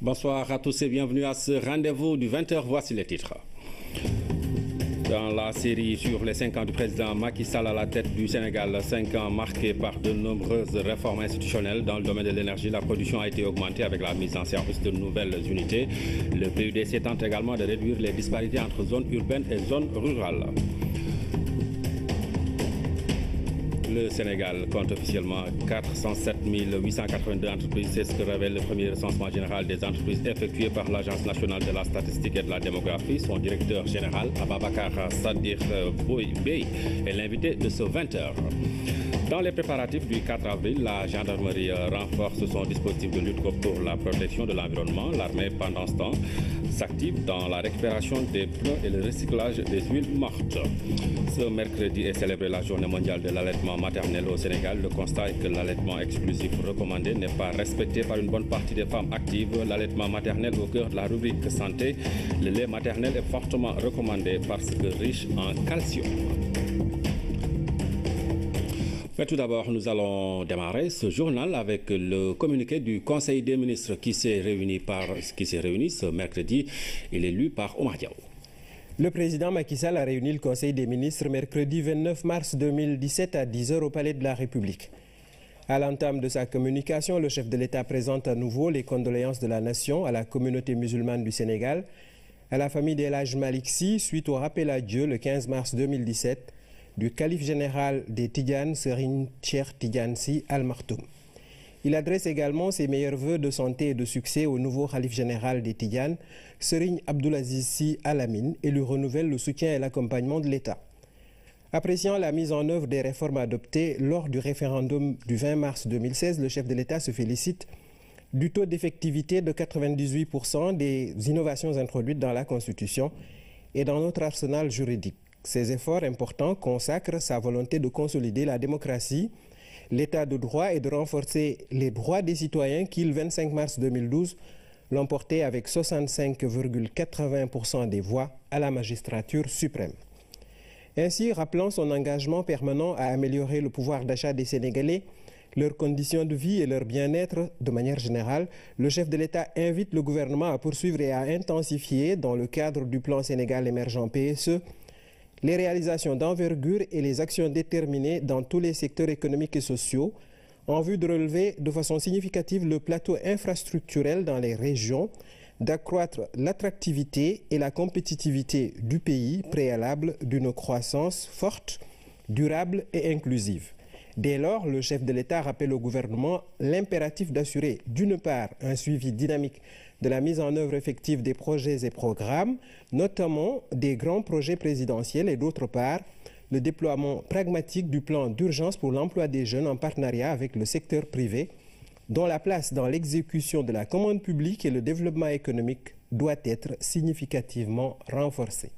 Bonsoir à tous et bienvenue à ce rendez-vous du 20h. Voici les titres. Dans la série sur les 5 ans du président Macky Sall à la tête du Sénégal, 5 ans marqués par de nombreuses réformes institutionnelles. Dans le domaine de l'énergie, la production a été augmentée avec la mise en service de nouvelles unités. Le PUDC tente également de réduire les disparités entre zones urbaines et zones rurales. Le Sénégal compte officiellement 407 882 entreprises. C'est ce que révèle le premier recensement général des entreprises effectué par l'Agence nationale de la statistique et de la démographie. Son directeur général, Ababakar Sadir Bey, est l'invité de ce 20h. Dans les préparatifs du 4 avril, la gendarmerie renforce son dispositif de lutte pour la protection de l'environnement. L'armée, pendant ce temps, s'active dans la récupération des pneus et le recyclage des huiles mortes. Ce mercredi est célébrée la journée mondiale de l'allaitement maternel au Sénégal. Le constat est que l'allaitement exclusif recommandé n'est pas respecté par une bonne partie des femmes actives. L'allaitement maternel au cœur de la rubrique santé. Le lait maternel est fortement recommandé parce que riche en calcium. Mais tout d'abord, nous allons démarrer ce journal avec le communiqué du Conseil des ministres qui s'est réuni ce mercredi. Il est lu par Omar Diaw. Le président Macky Sall a réuni le Conseil des ministres mercredi 29 mars 2017 à 10h au Palais de la République. À l'entame de sa communication, le chef de l'État présente à nouveau les condoléances de la nation à la communauté musulmane du Sénégal, à la famille d'El Hadj Malick Sy suite au rappel à Dieu le 15 mars 2017 du calife général des Tidjanes, Serigne Cheikh Tidiane Sy Al Maktoum. Il adresse également ses meilleurs vœux de santé et de succès au nouveau calife général des Tidjanes, Serigne Abdoulaziz Sy Al Amine, et lui renouvelle le soutien et l'accompagnement de l'État. Appréciant la mise en œuvre des réformes adoptées lors du référendum du 20 mars 2016, le chef de l'État se félicite du taux d'effectivité de 98% des innovations introduites dans la Constitution et dans notre arsenal juridique. Ces efforts importants consacrent sa volonté de consolider la démocratie, l'état de droit et de renforcer les droits des citoyens qui, le 25 mars 2012, l'ont porté avec 65,80% des voix à la magistrature suprême. Ainsi, rappelant son engagement permanent à améliorer le pouvoir d'achat des Sénégalais, leurs conditions de vie et leur bien-être de manière générale, le chef de l'État invite le gouvernement à poursuivre et à intensifier, dans le cadre du plan Sénégal émergent PSE, les réalisations d'envergure et les actions déterminées dans tous les secteurs économiques et sociaux en vue de relever de façon significative le plateau infrastructurel dans les régions, d'accroître l'attractivité et la compétitivité du pays, préalable d'une croissance forte, durable et inclusive. Dès lors, le chef de l'État rappelle au gouvernement l'impératif d'assurer, d'une part, un suivi dynamique de la mise en œuvre effective des projets et programmes, notamment des grands projets présidentiels, et d'autre part, le déploiement pragmatique du plan d'urgence pour l'emploi des jeunes en partenariat avec le secteur privé, dont la place dans l'exécution de la commande publique et le développement économique doit être significativement renforcée.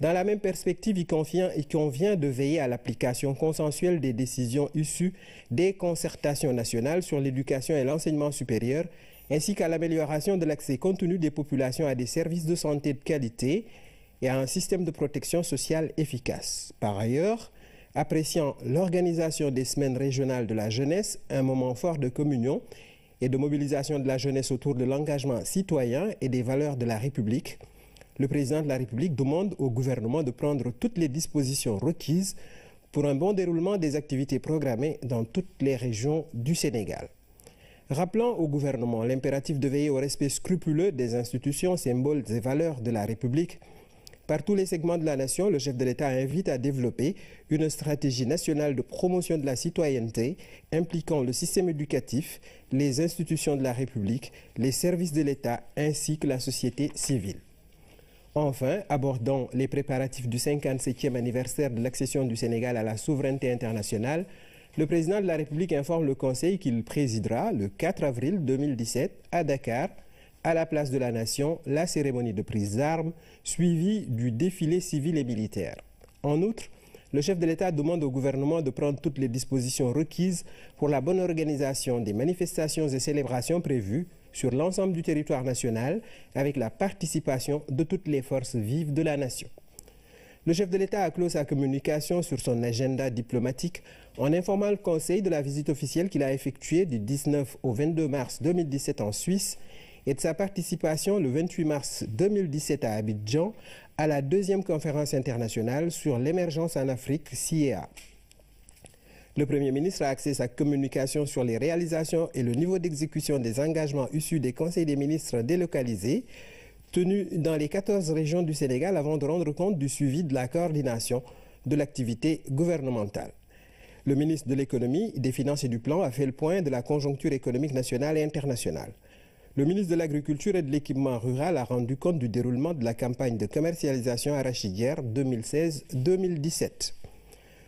Dans la même perspective, il convient de veiller à l'application consensuelle des décisions issues des concertations nationales sur l'éducation et l'enseignement supérieur, ainsi qu'à l'amélioration de l'accès continu des populations à des services de santé de qualité et à un système de protection sociale efficace. Par ailleurs, appréciant l'organisation des semaines régionales de la jeunesse, un moment fort de communion et de mobilisation de la jeunesse autour de l'engagement citoyen et des valeurs de la République, le président de la République demande au gouvernement de prendre toutes les dispositions requises pour un bon déroulement des activités programmées dans toutes les régions du Sénégal. Rappelant au gouvernement l'impératif de veiller au respect scrupuleux des institutions, symboles et valeurs de la République, par tous les segments de la nation, le chef de l'État invite à développer une stratégie nationale de promotion de la citoyenneté impliquant le système éducatif, les institutions de la République, les services de l'État ainsi que la société civile. Enfin, abordant les préparatifs du 57e anniversaire de l'accession du Sénégal à la souveraineté internationale, le président de la République informe le Conseil qu'il présidera le 4 avril 2017 à Dakar, à la place de la Nation, la cérémonie de prise d'armes, suivie du défilé civil et militaire. En outre, le chef de l'État demande au gouvernement de prendre toutes les dispositions requises pour la bonne organisation des manifestations et célébrations prévues sur l'ensemble du territoire national avec la participation de toutes les forces vives de la nation. Le chef de l'État a clos sa communication sur son agenda diplomatique en informant le Conseil de la visite officielle qu'il a effectuée du 19 au 22 mars 2017 en Suisse et de sa participation le 28 mars 2017 à Abidjan à la deuxième conférence internationale sur l'émergence en Afrique, CIEA. Le Premier ministre a axé sa communication sur les réalisations et le niveau d'exécution des engagements issus des conseils des ministres délocalisés tenus dans les 14 régions du Sénégal avant de rendre compte du suivi de la coordination de l'activité gouvernementale. Le ministre de l'Économie, des Finances et du Plan a fait le point de la conjoncture économique nationale et internationale. Le ministre de l'Agriculture et de l'Équipement rural a rendu compte du déroulement de la campagne de commercialisation arachidière 2016-2017.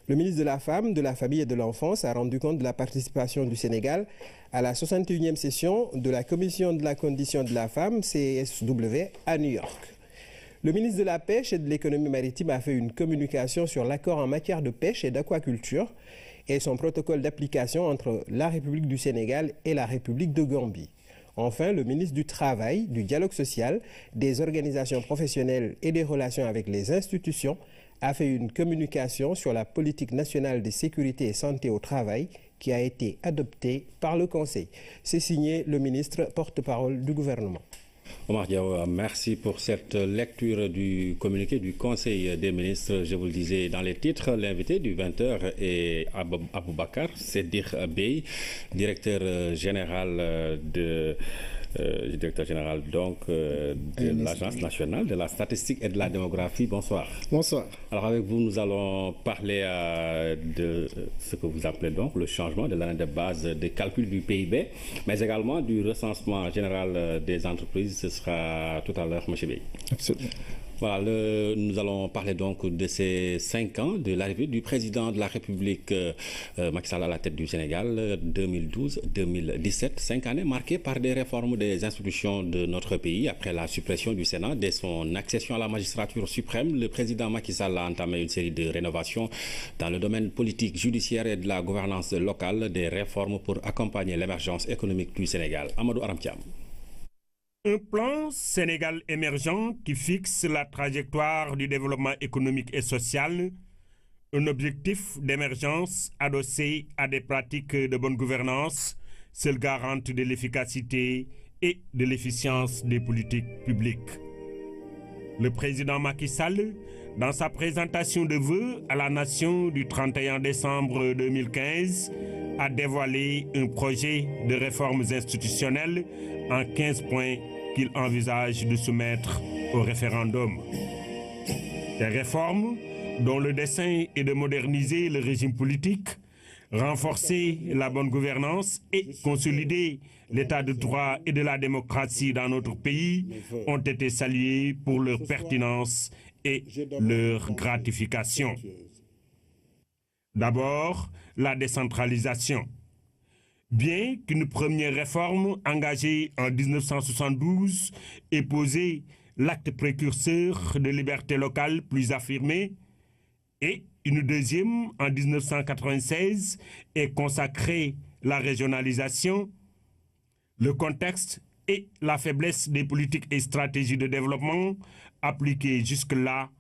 Le ministre de la Femme, de la Famille et de l'Enfance a rendu compte de la participation du Sénégal à la 61e session de la Commission de la condition de la femme, CSW, à New York. Le ministre de la Pêche et de l'Économie maritime a fait une communication sur l'accord en matière de pêche et d'aquaculture et son protocole d'application entre la République du Sénégal et la République de Gambie. Enfin, le ministre du Travail, du Dialogue social, des organisations professionnelles et des relations avec les institutions a fait une communication sur la politique nationale de sécurité et santé au travail qui a été adoptée par le Conseil. C'est signé le ministre porte-parole du gouvernement. Omar Diaw, merci pour cette lecture du communiqué du Conseil des ministres. Je vous le disais dans les titres, l'invité du 20h est Aboubakar Seddiq Bey, directeur général de l'Agence nationale de la statistique et de la démographie. Bonsoir. Bonsoir. Alors avec vous, nous allons parler de ce que vous appelez donc le changement de l'année de base de calcul du PIB, mais également du recensement général des entreprises. Ce sera tout à l'heure, M. Bey. Absolument. Voilà, nous allons parler donc de ces 5 ans de l'arrivée du président de la République Macky Sall à la tête du Sénégal 2012-2017. 5 années marquées par des réformes des institutions de notre pays. Après la suppression du Sénat, dès son accession à la magistrature suprême, le président Macky Sall a entamé une série de rénovations dans le domaine politique, judiciaire et de la gouvernance locale, des réformes pour accompagner l'émergence économique du Sénégal. Amadou Aram Thiam. Un plan Sénégal émergent qui fixe la trajectoire du développement économique et social, un objectif d'émergence adossé à des pratiques de bonne gouvernance, seule garante de l'efficacité et de l'efficience des politiques publiques. Le président Macky Sall, dans sa présentation de vœux à la nation du 31 décembre 2015, a dévoilé un projet de réformes institutionnelles en 15 points qu'il envisage de soumettre au référendum. Des réformes dont le dessein est de moderniser le régime politique, renforcer la bonne gouvernance et consolider l'état de droit et de la démocratie dans notre pays ont été saluées pour leur pertinence et leur gratification. D'abord, la décentralisation. Bien qu'une première réforme engagée en 1972 ait posé l'acte précurseur de liberté locale plus affirmée, et une deuxième en 1996 ait consacré la régionalisation, le contexte et la faiblesse des politiques et stratégies de développement appliquées jusque-là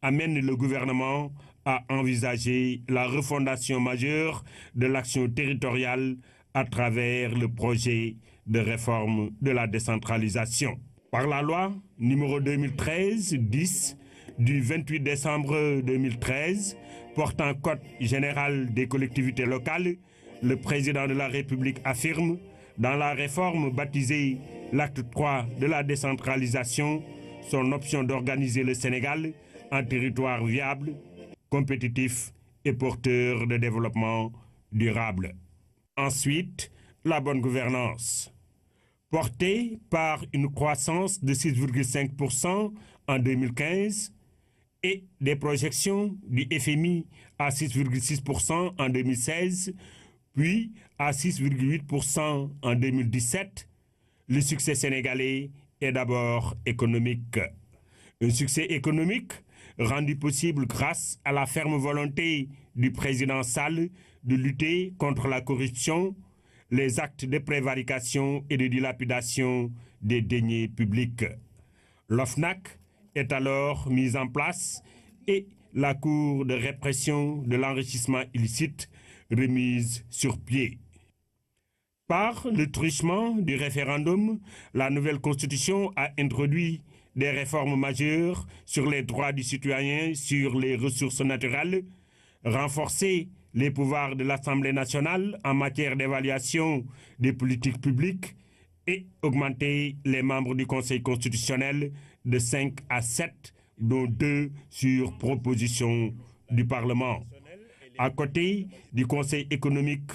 amènent le gouvernement à envisager la refondation majeure de l'action territoriale à travers le projet de réforme de la décentralisation. Par la loi numéro 2013-10 du 28 décembre 2013 portant Code général des collectivités locales, le président de la République affirme, dans la réforme baptisée l'acte 3 de la décentralisation, son option d'organiser le Sénégal en territoire viable, compétitif et porteur de développement durable. Ensuite, la bonne gouvernance. Portée par une croissance de 6,5% en 2015 et des projections du FMI à 6,6% en 2016, puis à 6,8% en 2017, le succès sénégalais est d'abord économique. Un succès économique rendu possible grâce à la ferme volonté du président Sall de lutter contre la corruption, les actes de prévarication et de dilapidation des deniers publics. L'OFNAC est alors mise en place et la Cour de répression de l'enrichissement illicite remise sur pied. Par le truchement du référendum, la nouvelle constitution a introduit des réformes majeures sur les droits du citoyen, sur les ressources naturelles, renforcé les pouvoirs de l'Assemblée nationale en matière d'évaluation des politiques publiques et augmenté les membres du Conseil constitutionnel de 5 à 7, dont 2 sur proposition du Parlement. À côté du Conseil économique,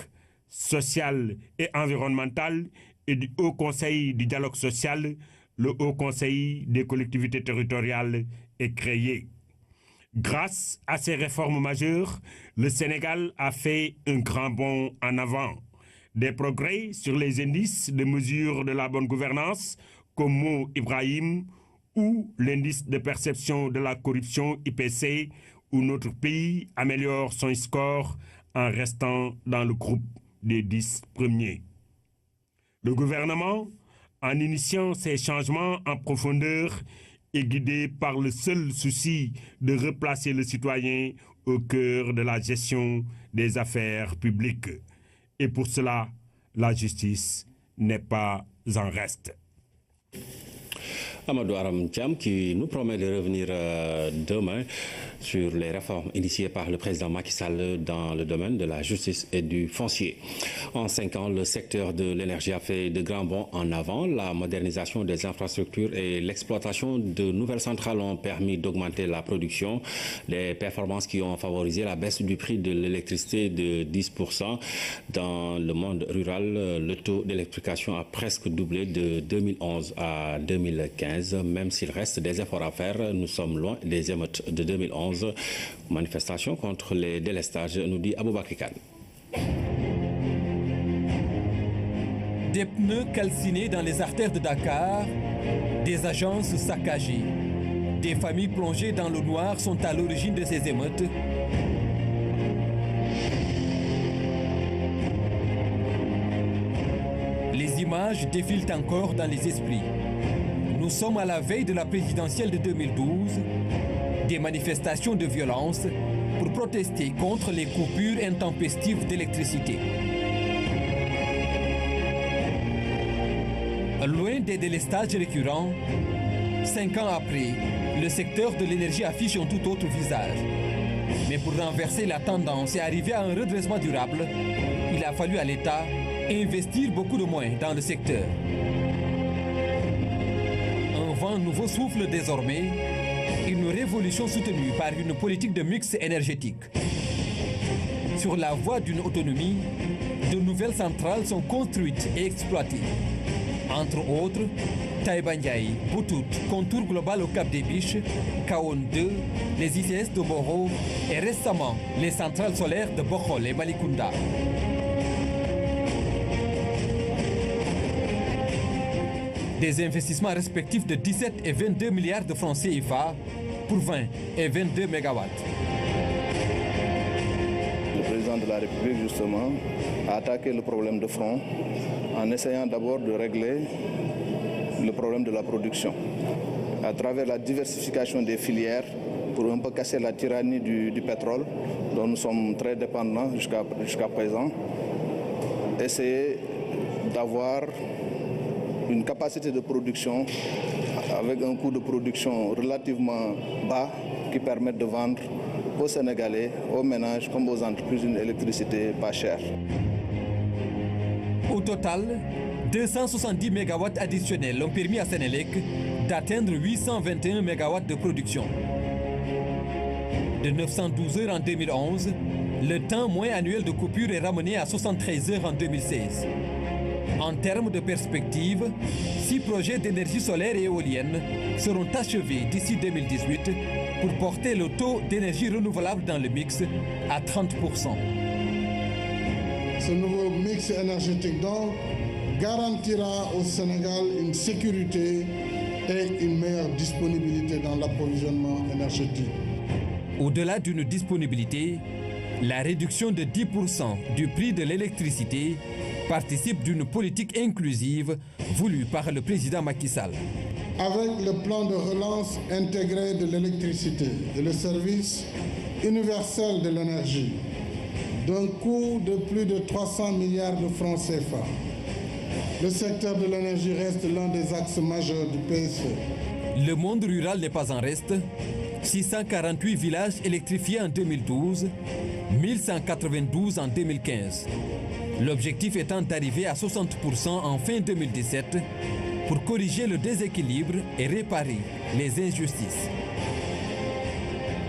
social et environnemental et du Haut Conseil du dialogue social, le Haut Conseil des collectivités territoriales est créé. Grâce à ces réformes majeures, le Sénégal a fait un grand bond en avant. Des progrès sur les indices de mesure de la bonne gouvernance, comme Mo Ibrahim, ou l'indice de perception de la corruption IPC, où notre pays améliore son score en restant dans le groupe des 10 premiers. Le gouvernement, en initiant ces changements en profondeur, est guidé par le seul souci de replacer le citoyen au cœur de la gestion des affaires publiques. Et pour cela, la justice n'est pas en reste. Amadou Aram Thiam qui nous promet de revenir demain sur les réformes initiées par le président Macky Sall dans le domaine de la justice et du foncier. En 5 ans, le secteur de l'énergie a fait de grands bonds en avant. La modernisation des infrastructures et l'exploitation de nouvelles centrales ont permis d'augmenter la production. Des performances qui ont favorisé la baisse du prix de l'électricité de 10%. Dans le monde rural, le taux d'électrification a presque doublé de 2011 à 2015. Même s'il reste des efforts à faire, nous sommes loin des émeutes de 2011. Manifestation contre les délestages, nous dit Aboubakar Kane. Des pneus calcinés dans les artères de Dakar, des agences saccagées, des familles plongées dans le noir sont à l'origine de ces émeutes. Les images défilent encore dans les esprits. Nous sommes à la veille de la présidentielle de 2012, des manifestations de violence pour protester contre les coupures intempestives d'électricité. Loin des délestages récurrents, 5 ans après, le secteur de l'énergie affiche un tout autre visage. Mais pour renverser la tendance et arriver à un redressement durable, il a fallu à l'État investir beaucoup de moyens dans le secteur. Un vent nouveau souffle désormais, une révolution soutenue par une politique de mix énergétique. Sur la voie d'une autonomie, de nouvelles centrales sont construites et exploitées. Entre autres, Taïba Ndiaye, Boutout, Contour Global au Cap des Biches, Kaon 2, les ICS de Boro et récemment les centrales solaires de Bokhol et Malikounda. Des investissements respectifs de 17 et 22 milliards de francs CFA pour 20 et 22 mégawatts. Le président de la République, justement, a attaqué le problème de front en essayant d'abord de régler le problème de la production à travers la diversification des filières pour un peu casser la tyrannie du pétrole dont nous sommes très dépendants jusqu'à présent. Essayer d'avoir une capacité de production avec un coût de production relativement bas qui permettent de vendre aux Sénégalais, aux ménages comme aux entreprises une électricité pas chère. Au total, 270 MW additionnels ont permis à Sénélec d'atteindre 821 MW de production. De 912 heures en 2011, le temps moyen annuel de coupure est ramené à 73 heures en 2016. En termes de perspective, 6 projets d'énergie solaire et éolienne seront achevés d'ici 2018 pour porter le taux d'énergie renouvelable dans le mix à 30%. Ce nouveau mix énergétique donc garantira au Sénégal une sécurité et une meilleure disponibilité dans l'approvisionnement énergétique. Au-delà d'une disponibilité, la réduction de 10% du prix de l'électricité participe d'une politique inclusive voulue par le président Macky Sall. Avec le plan de relance intégré de l'électricité et le service universel de l'énergie, d'un coût de plus de 300 milliards de francs CFA, le secteur de l'énergie reste l'un des axes majeurs du PSE. Le monde rural n'est pas en reste. 648 villages électrifiés en 2012, 1192 en 2015. L'objectif étant d'arriver à 60% en fin 2017 pour corriger le déséquilibre et réparer les injustices.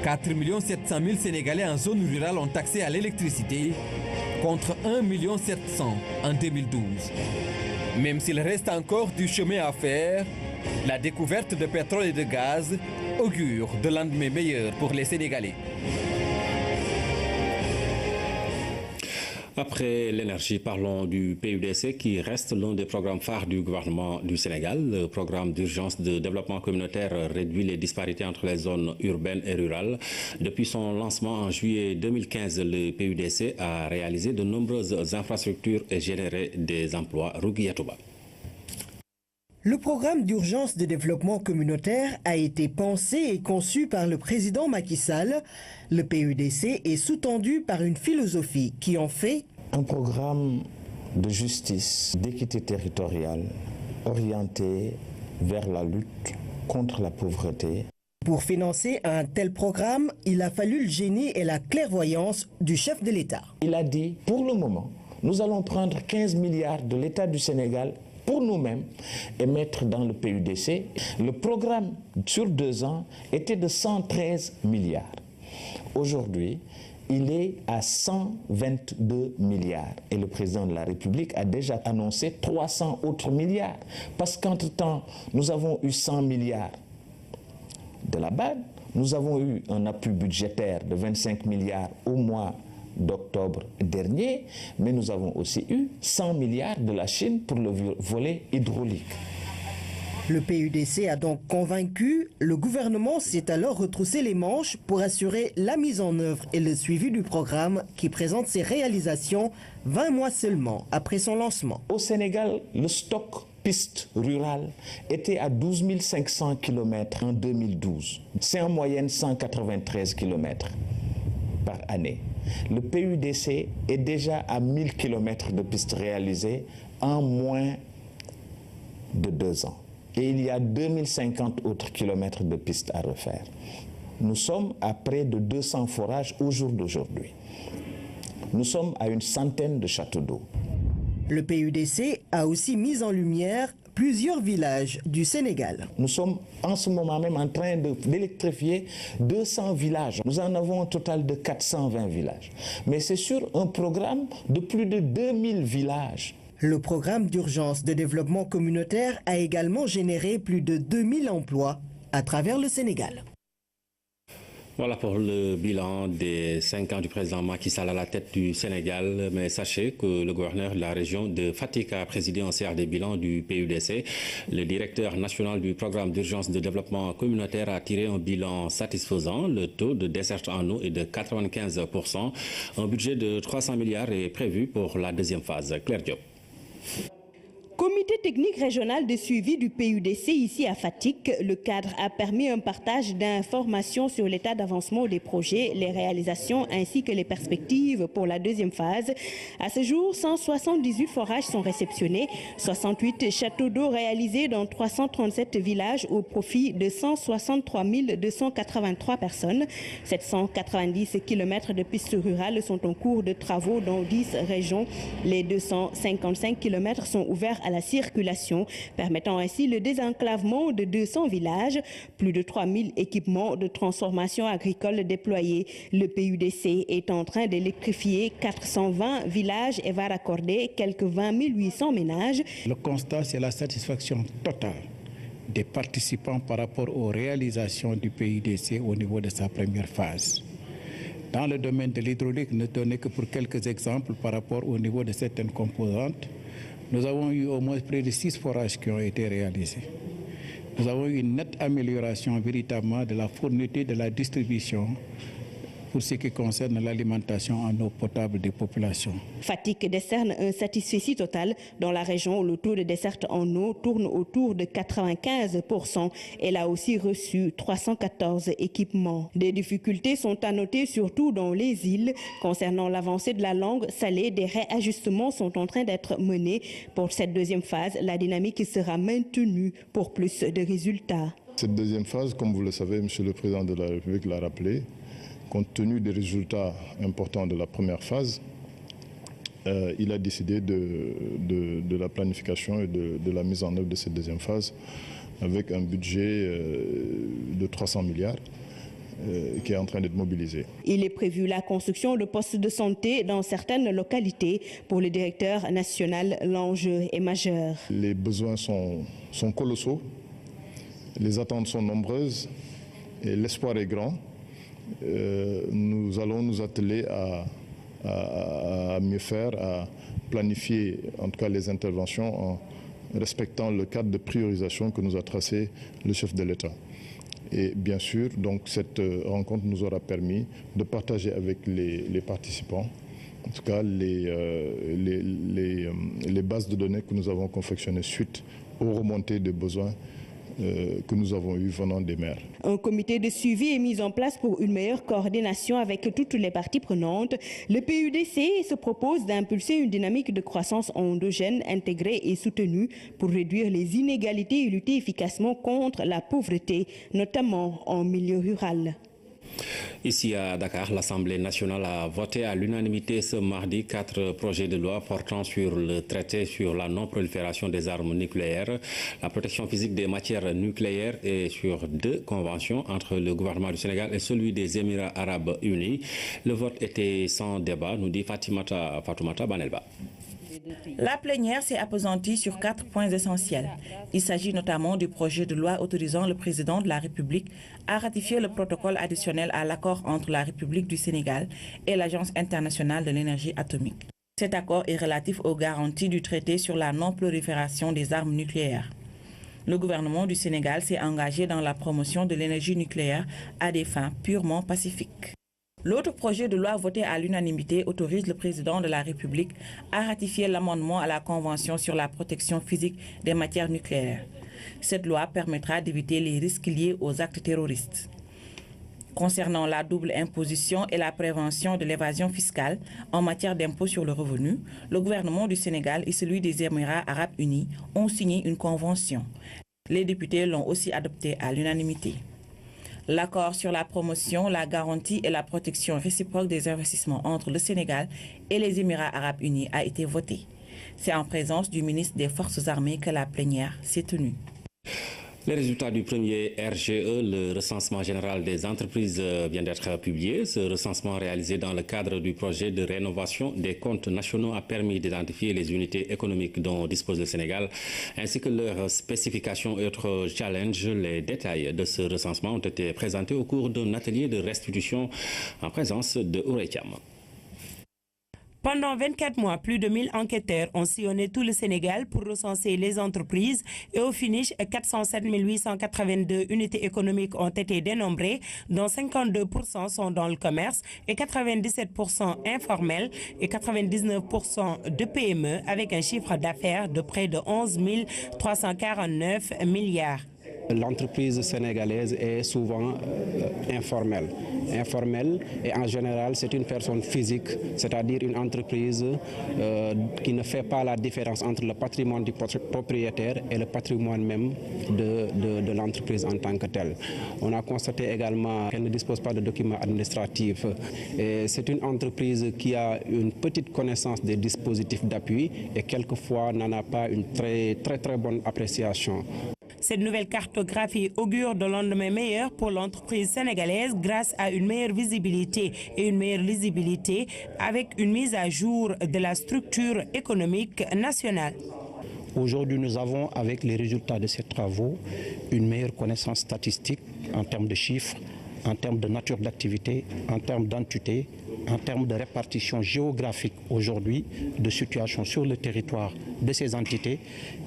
4 700 000 Sénégalais en zone rurale ont accès à l'électricité contre 1 700 000 en 2012. Même s'il reste encore du chemin à faire, la découverte de pétrole et de gaz augure de lendemain meilleur pour les Sénégalais. Après l'énergie, parlons du PUDC qui reste l'un des programmes phares du gouvernement du Sénégal. Le programme d'urgence de développement communautaire réduit les disparités entre les zones urbaines et rurales. Depuis son lancement en juillet 2015, le PUDC a réalisé de nombreuses infrastructures et généré des emplois. Rougui Yatouba. Le programme d'urgence de développement communautaire a été pensé et conçu par le président Macky Sall. Le PUDC est sous-tendu par une philosophie qui en fait un programme de justice, d'équité territoriale, orienté vers la lutte contre la pauvreté. Pour financer un tel programme, il a fallu le génie et la clairvoyance du chef de l'État. Il a dit, pour le moment, nous allons prendre 15 milliards de l'État du Sénégal pour nous-mêmes et mettre dans le PUDC. Le programme sur 2 ans était de 113 milliards. Aujourd'hui, il est à 122 milliards. Et le président de la République a déjà annoncé 300 autres milliards. Parce qu'entre-temps, nous avons eu 100 milliards de la BAD. Nous avons eu un appui budgétaire de 25 milliards au mois d'octobre dernier, mais nous avons aussi eu 100 milliards de la Chine pour le volet hydraulique. Le PUDC a donc convaincu, le gouvernement s'est alors retroussé les manches pour assurer la mise en œuvre et le suivi du programme qui présente ses réalisations 20 mois seulement après son lancement. Au Sénégal, le stock piste rurale était à 12 500 km en 2012. C'est en moyenne 193 km par année. Le PUDC est déjà à 1000 km de pistes réalisées en moins de 2 ans. Et il y a 2050 autres kilomètres de pistes à refaire. Nous sommes à près de 200 forages au jour d'aujourd'hui. Nous sommes à une centaine de châteaux d'eau. Le PUDC a aussi mis en lumière plusieurs villages du Sénégal. Nous sommes en ce moment même en train d'électrifier 200 villages. Nous en avons un total de 420 villages. Mais c'est sur un programme de plus de 2000 villages. Le programme d'urgence de développement communautaire a également généré plus de 2000 emplois à travers le Sénégal. Voilà pour le bilan des 5 ans du président Macky Sall à la tête du Sénégal. Mais sachez que le gouverneur de la région de Fatick a présidé un CRD bilan du PUDC. Le directeur national du programme d'urgence de développement communautaire a tiré un bilan satisfaisant. Le taux de desserte en eau est de 95%. Un budget de 300 milliards est prévu pour la deuxième phase. Claire Diop. Comité technique régional de suivi du PUDC ici à Fatick, le cadre a permis un partage d'informations sur l'état d'avancement des projets, les réalisations ainsi que les perspectives pour la deuxième phase. À ce jour, 178 forages sont réceptionnés, 68 châteaux d'eau réalisés dans 337 villages au profit de 163 283 personnes. 790 km de pistes rurales sont en cours de travaux dans 10 régions. Les 255 km sont ouverts à la circulation, permettant ainsi le désenclavement de 200 villages, plus de 3000 équipements de transformation agricole déployés. Le PUDC est en train d'électrifier 420 villages et va raccorder quelques 20 800 ménages. Le constat, c'est la satisfaction totale des participants par rapport aux réalisations du PUDC au niveau de sa première phase. Dans le domaine de l'hydraulique, ne donnez que pour quelques exemples par rapport au niveau de certaines composantes. Nous avons eu au moins près de 6 forages qui ont été réalisés. Nous avons eu une nette amélioration véritablement de la fourniture de la distribution pour ce qui concerne l'alimentation en eau potable des populations. Fatick décerne un satisfecit total dans la région où le taux de desserte en eau tourne autour de 95%. Elle a aussi reçu 314 équipements. Des difficultés sont à noter surtout dans les îles. Concernant l'avancée de la langue salée, des réajustements sont en train d'être menés. Pour cette deuxième phase, la dynamique sera maintenue pour plus de résultats. Cette deuxième phase, comme vous le savez, Monsieur le Président de la République l'a rappelé, compte tenu des résultats importants de la première phase, il a décidé de la planification et de la mise en œuvre de cette deuxième phase avec un budget de 300 milliards qui est en train d'être mobilisé. Il est prévu la construction de postes de santé dans certaines localités. Pour le directeur national, l'enjeu est majeur. Les besoins sont colossaux, les attentes sont nombreuses et l'espoir est grand. Nous allons nous atteler à mieux faire, à planifier en tout cas les interventions en respectant le cadre de priorisation que nous a tracé le chef de l'État. Et bien sûr, donc, cette rencontre nous aura permis de partager avec les participants, en tout cas les bases de données que nous avons confectionnées suite aux remontées de besoins que nous avons eu venant des maires. Un comité de suivi est mis en place pour une meilleure coordination avec toutes les parties prenantes. Le PUDC se propose d'impulser une dynamique de croissance endogène intégrée et soutenue pour réduire les inégalités et lutter efficacement contre la pauvreté, notamment en milieu rural. Ici à Dakar, l'Assemblée nationale a voté à l'unanimité ce mardi 4 projets de loi portant sur le traité sur la non-prolifération des armes nucléaires, la protection physique des matières nucléaires et sur 2 conventions entre le gouvernement du Sénégal et celui des Émirats arabes unis. Le vote était sans débat, nous dit Fatoumata Banelba. La plénière s'est appesantie sur 4 points essentiels. Il s'agit notamment du projet de loi autorisant le président de la République à ratifier le protocole additionnel à l'accord entre la République du Sénégal et l'Agence internationale de l'énergie atomique. Cet accord est relatif aux garanties du traité sur la non-prolifération des armes nucléaires. Le gouvernement du Sénégal s'est engagé dans la promotion de l'énergie nucléaire à des fins purement pacifiques. L'autre projet de loi voté à l'unanimité autorise le président de la République à ratifier l'amendement à la Convention sur la protection physique des matières nucléaires. Cette loi permettra d'éviter les risques liés aux actes terroristes. Concernant la double imposition et la prévention de l'évasion fiscale en matière d'impôt sur le revenu, le gouvernement du Sénégal et celui des Émirats arabes unis ont signé une convention. Les députés l'ont aussi adoptée à l'unanimité. L'accord sur la promotion, la garantie et la protection réciproque des investissements entre le Sénégal et les Émirats arabes unis a été voté. C'est en présence du ministre des Forces armées que la plénière s'est tenue. Les résultats du premier RGE, le recensement général des entreprises, vient d'être publié. Ce recensement réalisé dans le cadre du projet de rénovation des comptes nationaux a permis d'identifier les unités économiques dont dispose le Sénégal, ainsi que leurs spécifications et autres challenges. Les détails de ce recensement ont été présentés au cours d'un atelier de restitution en présence de Ouretiam. Pendant 24 mois, plus de 1000 enquêteurs ont sillonné tout le Sénégal pour recenser les entreprises et au finish, 407 882 unités économiques ont été dénombrées, dont 52% sont dans le commerce et 97% informels et 99% de PME avec un chiffre d'affaires de près de 11 349 milliards. L'entreprise sénégalaise est souvent informelle. Informelle et en général c'est une personne physique, c'est-à-dire une entreprise qui ne fait pas la différence entre le patrimoine du propriétaire et le patrimoine même de l'entreprise en tant que telle. On a constaté également qu'elle ne dispose pas de documents administratifs. C'est une entreprise qui a une petite connaissance des dispositifs d'appui et quelquefois n'en a pas une très bonne appréciation. Cette nouvelle cartographie augure de lendemain meilleur pour l'entreprise sénégalaise grâce à une meilleure visibilité et une meilleure lisibilité avec une mise à jour de la structure économique nationale. Aujourd'hui, nous avons, avec les résultats de ces travaux, une meilleure connaissance statistique en termes de chiffres en termes de nature d'activité, en termes d'entité, en termes de répartition géographique aujourd'hui, de situation sur le territoire de ces entités,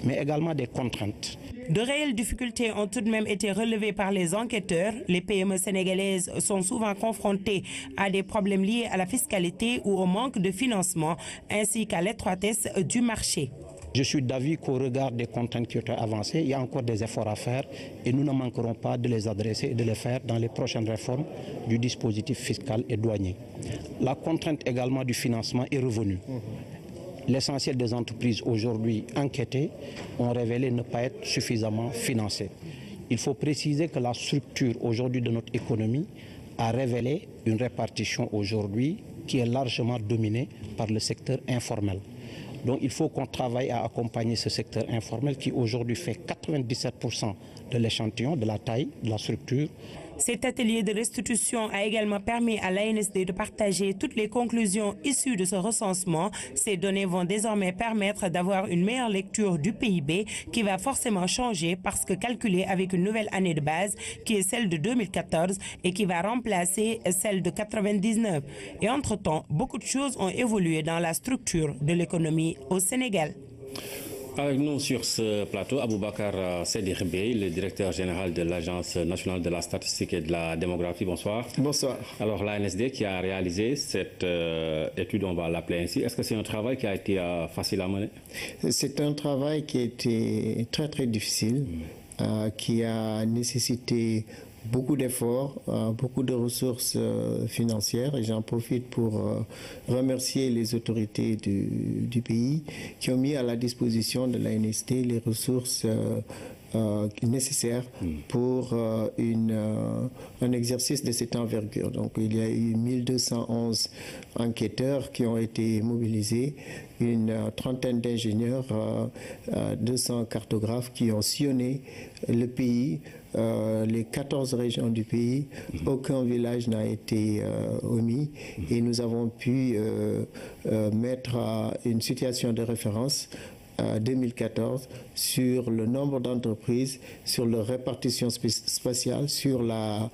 mais également des contraintes. De réelles difficultés ont tout de même été relevées par les enquêteurs. Les PME sénégalaises sont souvent confrontées à des problèmes liés à la fiscalité ou au manque de financement, ainsi qu'à l'étroitesse du marché. Je suis d'avis qu'au regard des contraintes qui ont été avancées, il y a encore des efforts à faire et nous ne manquerons pas de les adresser et de les faire dans les prochaines réformes du dispositif fiscal et douanier. La contrainte également du financement est revenue. L'essentiel des entreprises aujourd'hui enquêtées ont révélé ne pas être suffisamment financées. Il faut préciser que la structure aujourd'hui de notre économie a révélé une répartition aujourd'hui qui est largement dominée par le secteur informel. Donc il faut qu'on travaille à accompagner ce secteur informel qui aujourd'hui fait 97% de l'échantillon, de la taille, de la structure. Cet atelier de restitution a également permis à l'ANSD de partager toutes les conclusions issues de ce recensement. Ces données vont désormais permettre d'avoir une meilleure lecture du PIB qui va forcément changer parce que calculé avec une nouvelle année de base qui est celle de 2014 et qui va remplacer celle de 1999. Et entre-temps, beaucoup de choses ont évolué dans la structure de l'économie au Sénégal. Avec nous sur ce plateau, Aboubacar Sédir Bey, le directeur général de l'Agence nationale de la statistique et de la démographie. Bonsoir. Bonsoir. Alors l'ANSD qui a réalisé cette étude, on va l'appeler ainsi, est-ce que c'est un travail qui a été facile à mener? C'est un travail qui a été très très difficile, qui a nécessité beaucoup d'efforts, beaucoup de ressources financières et j'en profite pour remercier les autorités du pays qui ont mis à la disposition de l'ANSD les ressources nécessaires pour un exercice de cette envergure. Donc il y a eu 1211 enquêteurs qui ont été mobilisés, une trentaine d'ingénieurs, 200 cartographes qui ont sillonné le pays, les 14 régions du pays. Aucun village n'a été omis et nous avons pu mettre une situation de référence 2014 sur le nombre d'entreprises, sur leur répartition spatiale, sur la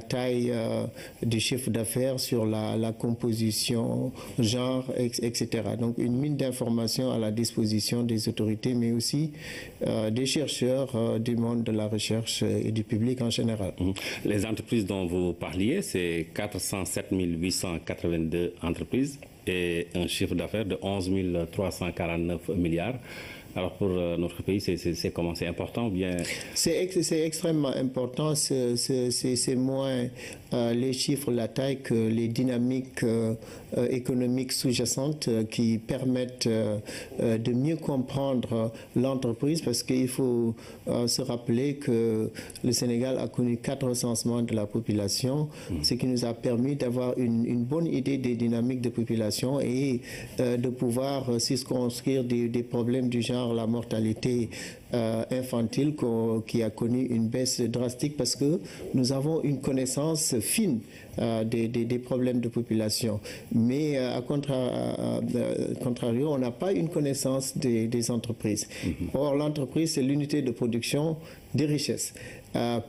taille du chiffre d'affaires, sur la composition, genre, etc. Donc une mine d'informations à la disposition des autorités, mais aussi des chercheurs du monde de la recherche et du public en général. Les entreprises dont vous parliez, c'est 407 882 entreprises et un chiffre d'affaires de 11 349 milliards. Alors pour notre pays, c'est comment? C'est important ou bien? C'est extrêmement important. C'est moins les chiffres, la taille que les dynamiques économiques sous-jacentes qui permettent de mieux comprendre l'entreprise, parce qu'il faut se rappeler que le Sénégal a connu 4 recensements de la population, ce qui nous a permis d'avoir une bonne idée des dynamiques de population et de pouvoir circonscrire des problèmes du genre la mortalité infantile qui a connu une baisse drastique parce que nous avons une connaissance fine des problèmes de population. Mais à contrario, on n'a pas une connaissance des entreprises. Or, l'entreprise, c'est l'unité de production des richesses.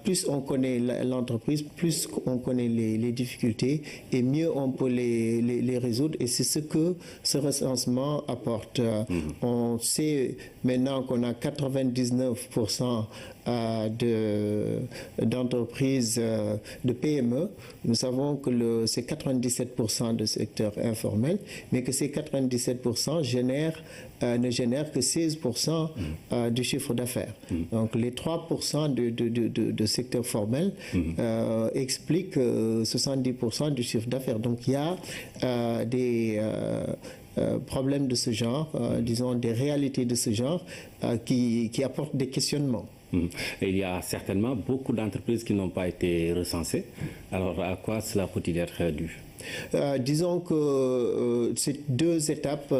Plus on connaît l'entreprise, plus on connaît les difficultés et mieux on peut les résoudre. Et c'est ce que ce recensement apporte. On sait maintenant qu'on a 99% d'entreprises de PME. Nous savons que c'est 97% de secteur informel, mais que ces 97% ne génèrent que 16% du chiffre d'affaires. Donc les 3% de secteur formel expliquent 70% du chiffre d'affaires. Donc il y a des problèmes de ce genre, disons des réalités de ce genre qui apportent des questionnements. Et il y a certainement beaucoup d'entreprises qui n'ont pas été recensées. Alors à quoi cela peut-il être dû? Disons que c'est 2 étapes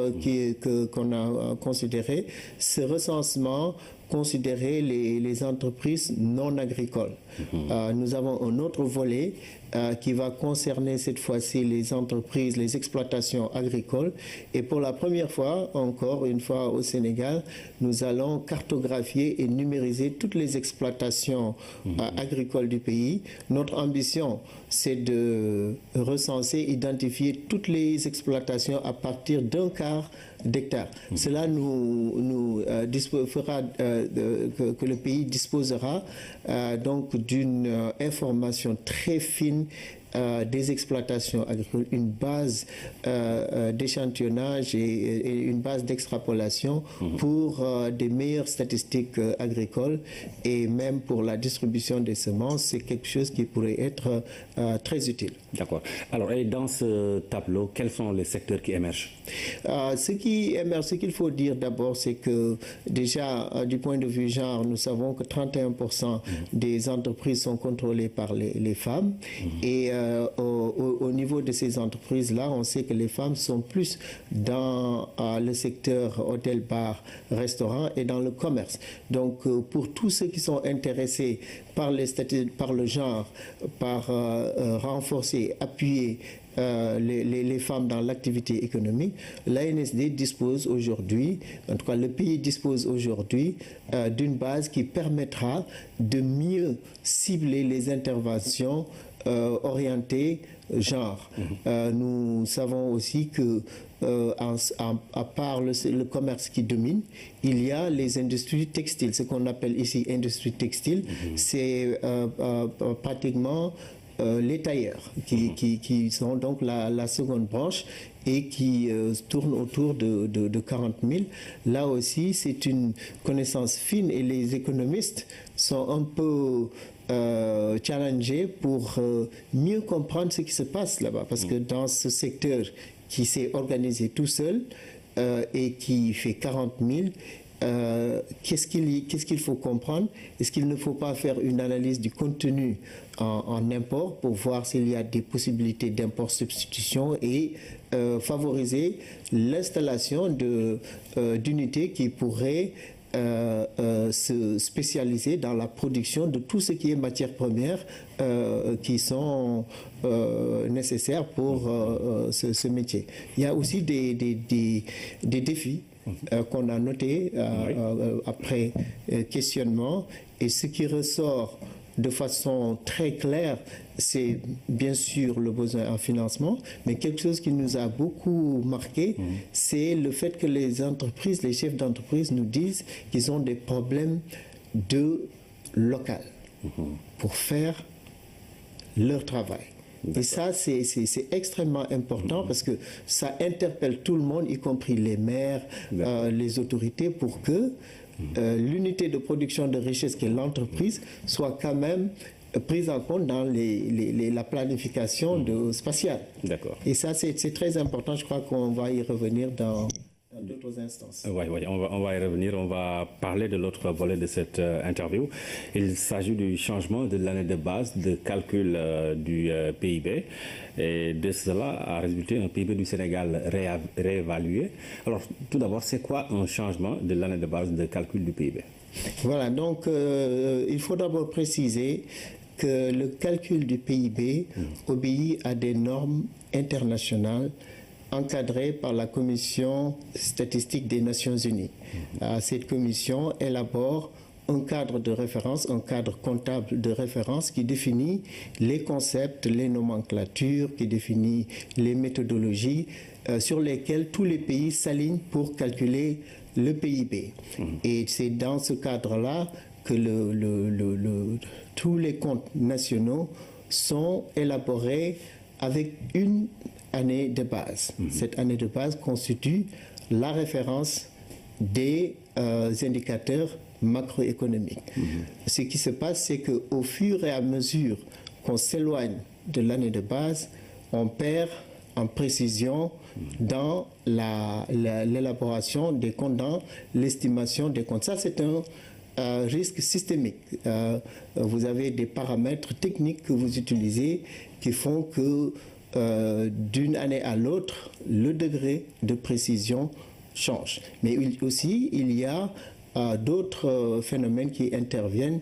qu'on a considérées. Ce recensement considérer les entreprises non agricoles. Nous avons un autre volet qui va concerner cette fois-ci les entreprises, les exploitations agricoles. Et pour la première fois, encore une fois au Sénégal, nous allons cartographier et numériser toutes les exploitations agricoles du pays. Notre ambition, c'est de recenser, identifier toutes les exploitations à partir d'un quart d'hectare. Cela nous fera que le pays disposera donc d'une information très fine des exploitations agricoles, une base d'échantillonnage et une base d'extrapolation pour des meilleures statistiques agricoles et même pour la distribution des semences. C'est quelque chose qui pourrait être très utile. D'accord. Alors, et dans ce tableau, quels sont les secteurs qui émergent? Ce qui émerge, ce qu'il faut dire d'abord, c'est que déjà, du point de vue genre, nous savons que 31% des entreprises sont contrôlées par les femmes. Et au niveau de ces entreprises-là, on sait que les femmes sont plus dans le secteur hôtel, bar, restaurant et dans le commerce. Donc, pour tous ceux qui sont intéressés par le genre, par renforcer, appuyer les femmes dans l'activité économique, l'ANSD dispose aujourd'hui, en tout cas le pays dispose aujourd'hui d'une base qui permettra de mieux cibler les interventions orientées genre. Nous savons aussi que à part le commerce qui domine, il y a les industries textiles, ce qu'on appelle ici industrie textile. C'est pratiquement les tailleurs qui sont donc la seconde branche et qui tournent autour de 40 000. Là aussi, c'est une connaissance fine et les économistes sont un peu challengés pour mieux comprendre ce qui se passe là-bas. Parce que dans ce secteur qui s'est organisé tout seul et qui fait 40 000, qu'est-ce qu'il faut comprendre? Est-ce qu'il ne faut pas faire une analyse du contenu en import pour voir s'il y a des possibilités d'import-substitution et favoriser l'installation d'unités qui pourraient se spécialiser dans la production de tout ce qui est matières premières qui sont nécessaires pour ce métier. Il y a aussi des défis qu'on a notés après questionnement, et ce qui ressort de façon très claire, c'est bien sûr le besoin en financement, mais quelque chose qui nous a beaucoup marqué, c'est le fait que les entreprises, les chefs d'entreprise nous disent qu'ils ont des problèmes de local pour faire leur travail. Et ça, c'est extrêmement important parce que ça interpelle tout le monde, y compris les maires, les autorités, pour que l'unité de production de richesse qui est l'entreprise soit quand même prise en compte dans la planification spatiale. D'accord. Et ça, c'est très important. Je crois qu'on va y revenir dans d'autres instances. Oui, on va y revenir. On va parler de l'autre volet de cette interview. Il s'agit du changement de l'année de base de calcul du PIB. Et de cela a résulté un PIB du Sénégal réévalué. Alors, tout d'abord, c'est quoi un changement de l'année de base de calcul du PIB? Voilà, donc il faut d'abord préciser que le calcul du PIB obéit à des normes internationales encadrée par la Commission statistique des Nations Unies. Cette commission élabore un cadre de référence, un cadre comptable de référence qui définit les concepts, les nomenclatures, qui définit les méthodologies sur lesquelles tous les pays s'alignent pour calculer le PIB. Et c'est dans ce cadre-là que tous les comptes nationaux sont élaborés avec une année de base. Cette année de base constitue la référence des indicateurs macroéconomiques. Ce qui se passe, c'est qu'au fur et à mesure qu'on s'éloigne de l'année de base, on perd en précision dans l'élaboration des comptes, dans l'estimation des comptes. Ça, c'est un risque systémique. Vous avez des paramètres techniques que vous utilisez qui font que d'une année à l'autre, le degré de précision change. Mais aussi, il y a d'autres phénomènes qui interviennent,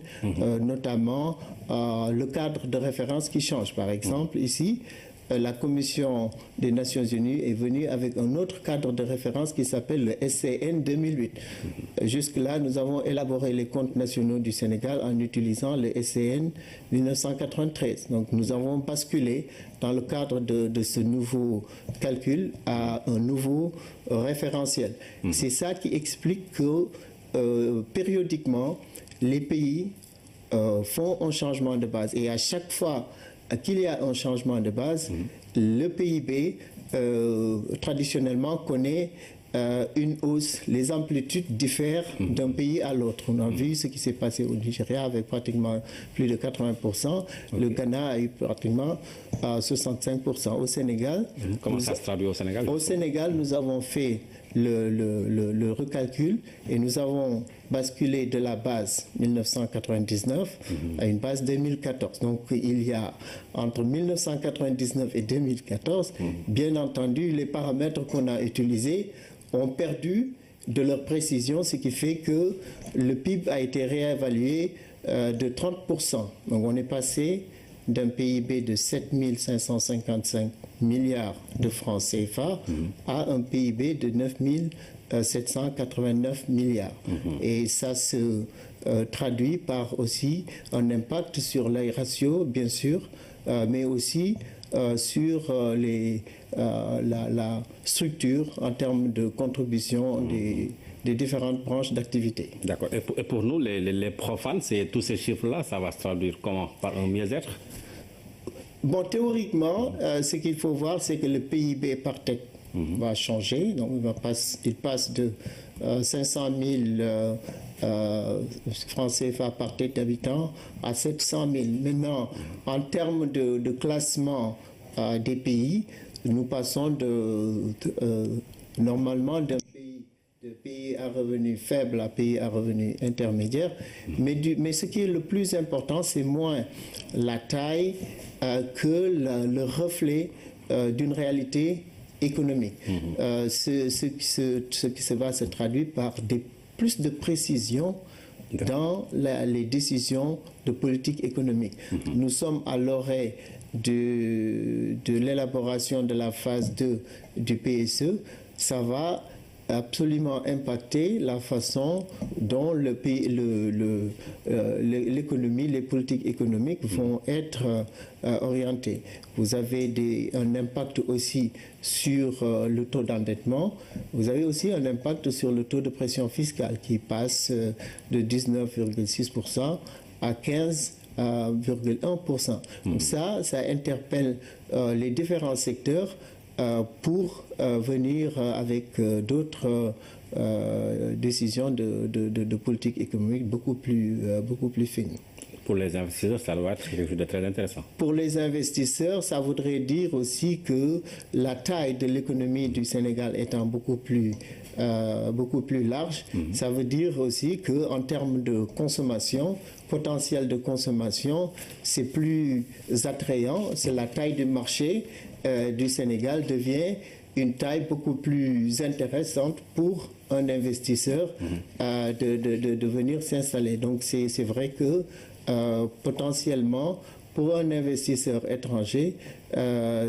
notamment le cadre de référence qui change. Par exemple, ici, la Commission des Nations Unies est venue avec un autre cadre de référence qui s'appelle le SCN 2008. Jusque-là, nous avons élaboré les comptes nationaux du Sénégal en utilisant le SCN 1993. Donc nous avons basculé dans le cadre de ce nouveau calcul à un nouveau référentiel. C'est ça qui explique que périodiquement, les pays font un changement de base. Et à chaque fois qu'il y a un changement de base, le PIB traditionnellement connaît une hausse. Les amplitudes diffèrent d'un pays à l'autre. On a vu ce qui s'est passé au Nigeria avec pratiquement plus de 80%. Le Ghana a eu pratiquement 65%. Au Sénégal... Comment ça se traduit au Sénégal? Au Sénégal, nous avons fait le recalcul et nous avons basculé de la base 1999 à une base 2014. Donc il y a entre 1999 et 2014, bien entendu, les paramètres qu'on a utilisés ont perdu de leur précision, ce qui fait que le PIB a été réévalué de 30%. Donc on est passé d'un PIB de 7 555 milliards de francs CFA à un PIB de 9 789 milliards. Et ça se traduit par aussi un impact sur les ratios, bien sûr, mais aussi sur la structure en termes de contribution des différentes branches d'activité. D'accord. Et pour nous, les profanes, tous ces chiffres-là, ça va se traduire comment? Par un mieux-être? Bon, théoriquement, ce qu'il faut voir, c'est que le PIB par tête va changer. Donc, il passe de 500 000 francs CFA par tête d'habitant à 700 000. Maintenant, en termes de classement des pays, nous passons normalement d'un pays à revenu faible à pays à revenu intermédiaire. Mais ce qui est le plus important, c'est moins la taille que le reflet d'une réalité économique. Ce qui va se traduire par plus de précision dans les décisions de politique économique. Nous sommes à l'orée de l'élaboration de la phase 2 du PSE. Ça va absolument impacter la façon dont l'économie, les politiques économiques vont être orientées. Vous avez un impact aussi sur le taux d'endettement. Vous avez aussi un impact sur le taux de pression fiscale qui passe de 19,6% à 15,1%. Donc ça interpelle les différents secteurs pour venir avec d'autres décisions de politique économique beaucoup plus fines. Pour les investisseurs, ça doit être quelque chose de très intéressant. Pour les investisseurs, ça voudrait dire aussi que la taille de l'économie du Sénégal étant beaucoup plus large, ça veut dire aussi qu'en termes de consommation, potentiel de consommation, c'est plus attrayant, c'est la taille du marché du Sénégal devient une taille beaucoup plus intéressante pour un investisseur de venir s'installer. Donc c'est vrai que potentiellement, pour un investisseur étranger,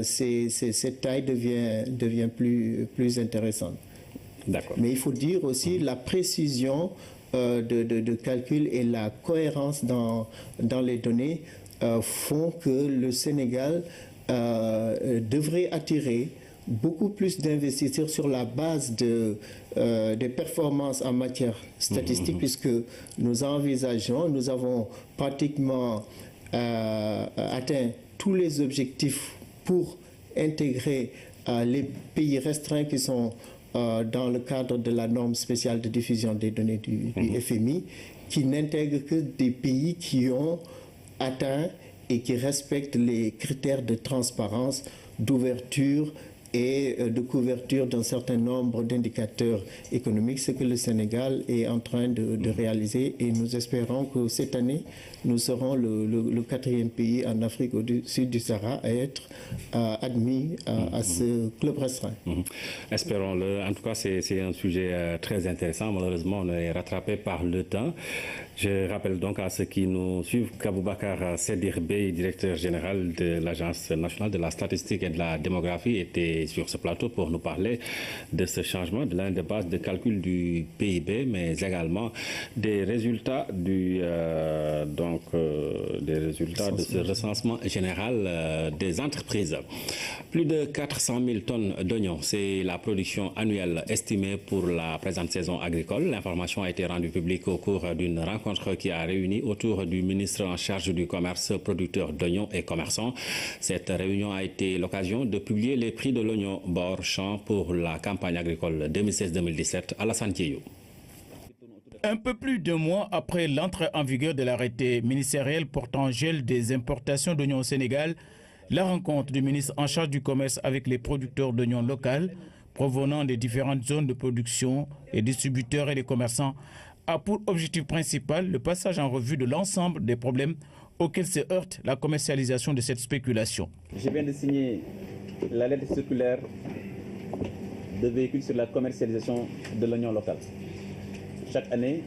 cette taille devient plus intéressante. D'accord. Mais il faut dire aussi la précision de calcul et la cohérence dans les données font que le Sénégal devrait attirer beaucoup plus d'investisseurs sur la base des performances en matière statistique, puisque nous avons pratiquement atteint tous les objectifs pour intégrer les pays restreints qui sont dans le cadre de la norme spéciale de diffusion des données du FMI, qui n'intègre que des pays qui ont atteint et qui respectent les critères de transparence, d'ouverture et de couverture d'un certain nombre d'indicateurs économiques, ce que le Sénégal est en train de réaliser, et nous espérons que cette année, nous serons le 4e pays en Afrique au sud du Sahara à être admis à ce club restreint. Espérons-le. En tout cas, c'est un sujet très intéressant. Malheureusement, on est rattrapé par le temps. Je rappelle donc à ceux qui nous suivent qu'Aboubacar Sedir Bey, directeur général de l'Agence nationale de la statistique et de la démographie, était sur ce plateau pour nous parler de ce changement de l'un des bases de calcul du PIB, mais également des résultats des résultats de ce recensement général des entreprises. Plus de 400 000 tonnes d'oignons, c'est la production annuelle estimée pour la présente saison agricole. L'information a été rendue publique au cours d'une rencontre qui a réuni autour du ministre en charge du commerce, producteur d'oignons et commerçants. Cette réunion a été l'occasion de publier les prix de l'oignon bord champ pour la campagne agricole 2016-2017 à la Santiago. Un peu plus d'un mois après l'entrée en vigueur de l'arrêté ministériel portant gel des importations d'oignons au Sénégal, la rencontre du ministre en charge du commerce avec les producteurs d'oignons locaux provenant des différentes zones de production, les distributeurs et les commerçants a pour objectif principal le passage en revue de l'ensemble des problèmes auxquels se heurte la commercialisation de cette spéculation. Je viens de signer la lettre circulaire de véhicule sur la commercialisation de l'oignon local. Chaque année,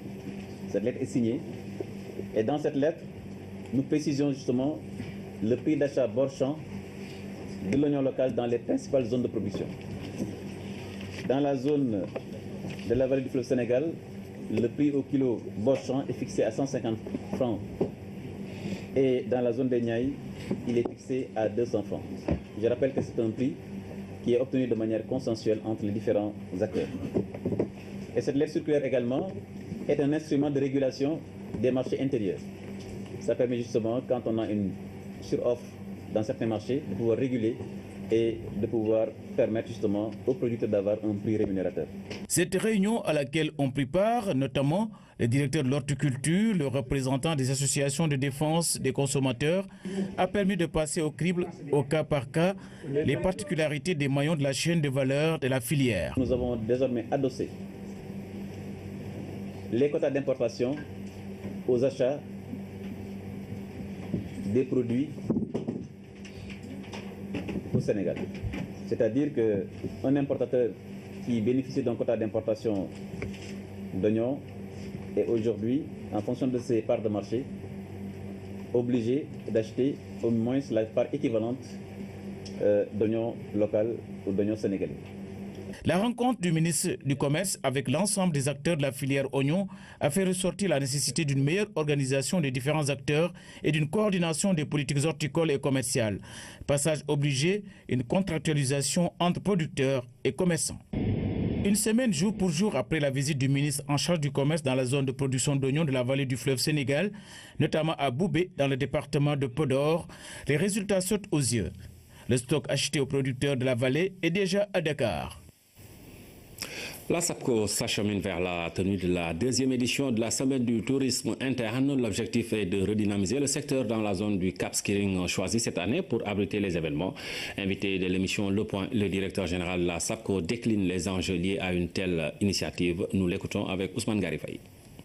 cette lettre est signée et dans cette lettre, nous précisons justement le prix d'achat bord champ de l'oignon local dans les principales zones de production. Dans la zone de la vallée du fleuve Sénégal, le prix au kilo bord champ est fixé à 150 francs. Et dans la zone des Niayes, il est fixé à 200 francs. Je rappelle que c'est un prix qui est obtenu de manière consensuelle entre les différents acteurs. Et cette lettre circulaire également est un instrument de régulation des marchés intérieurs. Ça permet justement, quand on a une sur-offre dans certains marchés, de pouvoir réguler et de pouvoir permettre justement aux producteurs d'avoir un prix rémunérateur. Cette réunion à laquelle ont pris part notamment le directeur de l'horticulture, le représentant des associations de défense des consommateurs, a permis de passer au crible, au cas par cas, les particularités des maillons de la chaîne de valeur de la filière. Nous avons désormais adossé les quotas d'importation aux achats des produits au Sénégal. C'est-à-dire qu'un importateur qui bénéficie d'un quota d'importation d'oignons est aujourd'hui, en fonction de ses parts de marché, obligé d'acheter au moins la part équivalente d'oignons local ou d'oignons sénégalais. La rencontre du ministre du Commerce avec l'ensemble des acteurs de la filière oignon a fait ressortir la nécessité d'une meilleure organisation des différents acteurs et d'une coordination des politiques horticoles et commerciales. Passage obligé, une contractualisation entre producteurs et commerçants. Une semaine jour pour jour après la visite du ministre en charge du commerce dans la zone de production d'oignons de la vallée du fleuve Sénégal, notamment à Boubé dans le département de Podor, les résultats sautent aux yeux. Le stock acheté aux producteurs de la vallée est déjà à Dakar. La SAPCO s'achemine vers la tenue de la deuxième édition de la semaine du tourisme interne. L'objectif est de redynamiser le secteur dans la zone du Cap Skirring choisi cette année pour abriter les événements. Invité de l'émission Le Point, le directeur général de la SAPCO décline les enjeux liés à une telle initiative. Nous l'écoutons avec Ousmane Garifaï.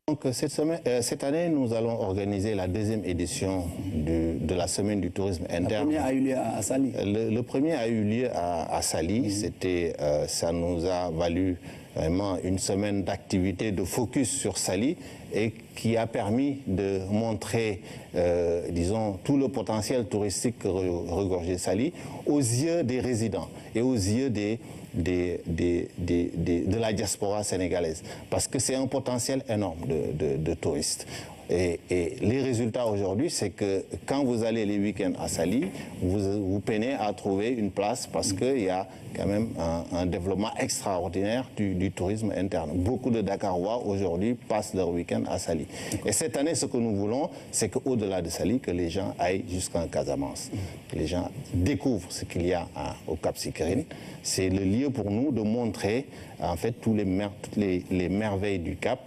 Donc, cette année, nous allons organiser la deuxième édition de la semaine du tourisme interne. Le premier a eu lieu à Saly. Le premier a eu lieu à Saly. Ça nous a valu vraiment une semaine d'activité, de focus sur Saly et qui a permis de montrer, disons, tout le potentiel touristique que regorgeait Saly aux yeux des résidents et aux yeux de la diaspora sénégalaise, parce que c'est un potentiel énorme de touristes. Et les résultats aujourd'hui, c'est que quand vous allez les week-ends à Saly, vous peinez à trouver une place parce qu'il y a quand même un développement extraordinaire du tourisme interne. Beaucoup de Dakarois aujourd'hui passent leur week-end à Saly. Et cette année, ce que nous voulons, c'est qu'au-delà de Saly, que les gens aillent jusqu'en Casamance. Que les gens découvrent ce qu'il y a au Cap Skirring. C'est le lieu pour nous de montrer en fait toutes les merveilles du Cap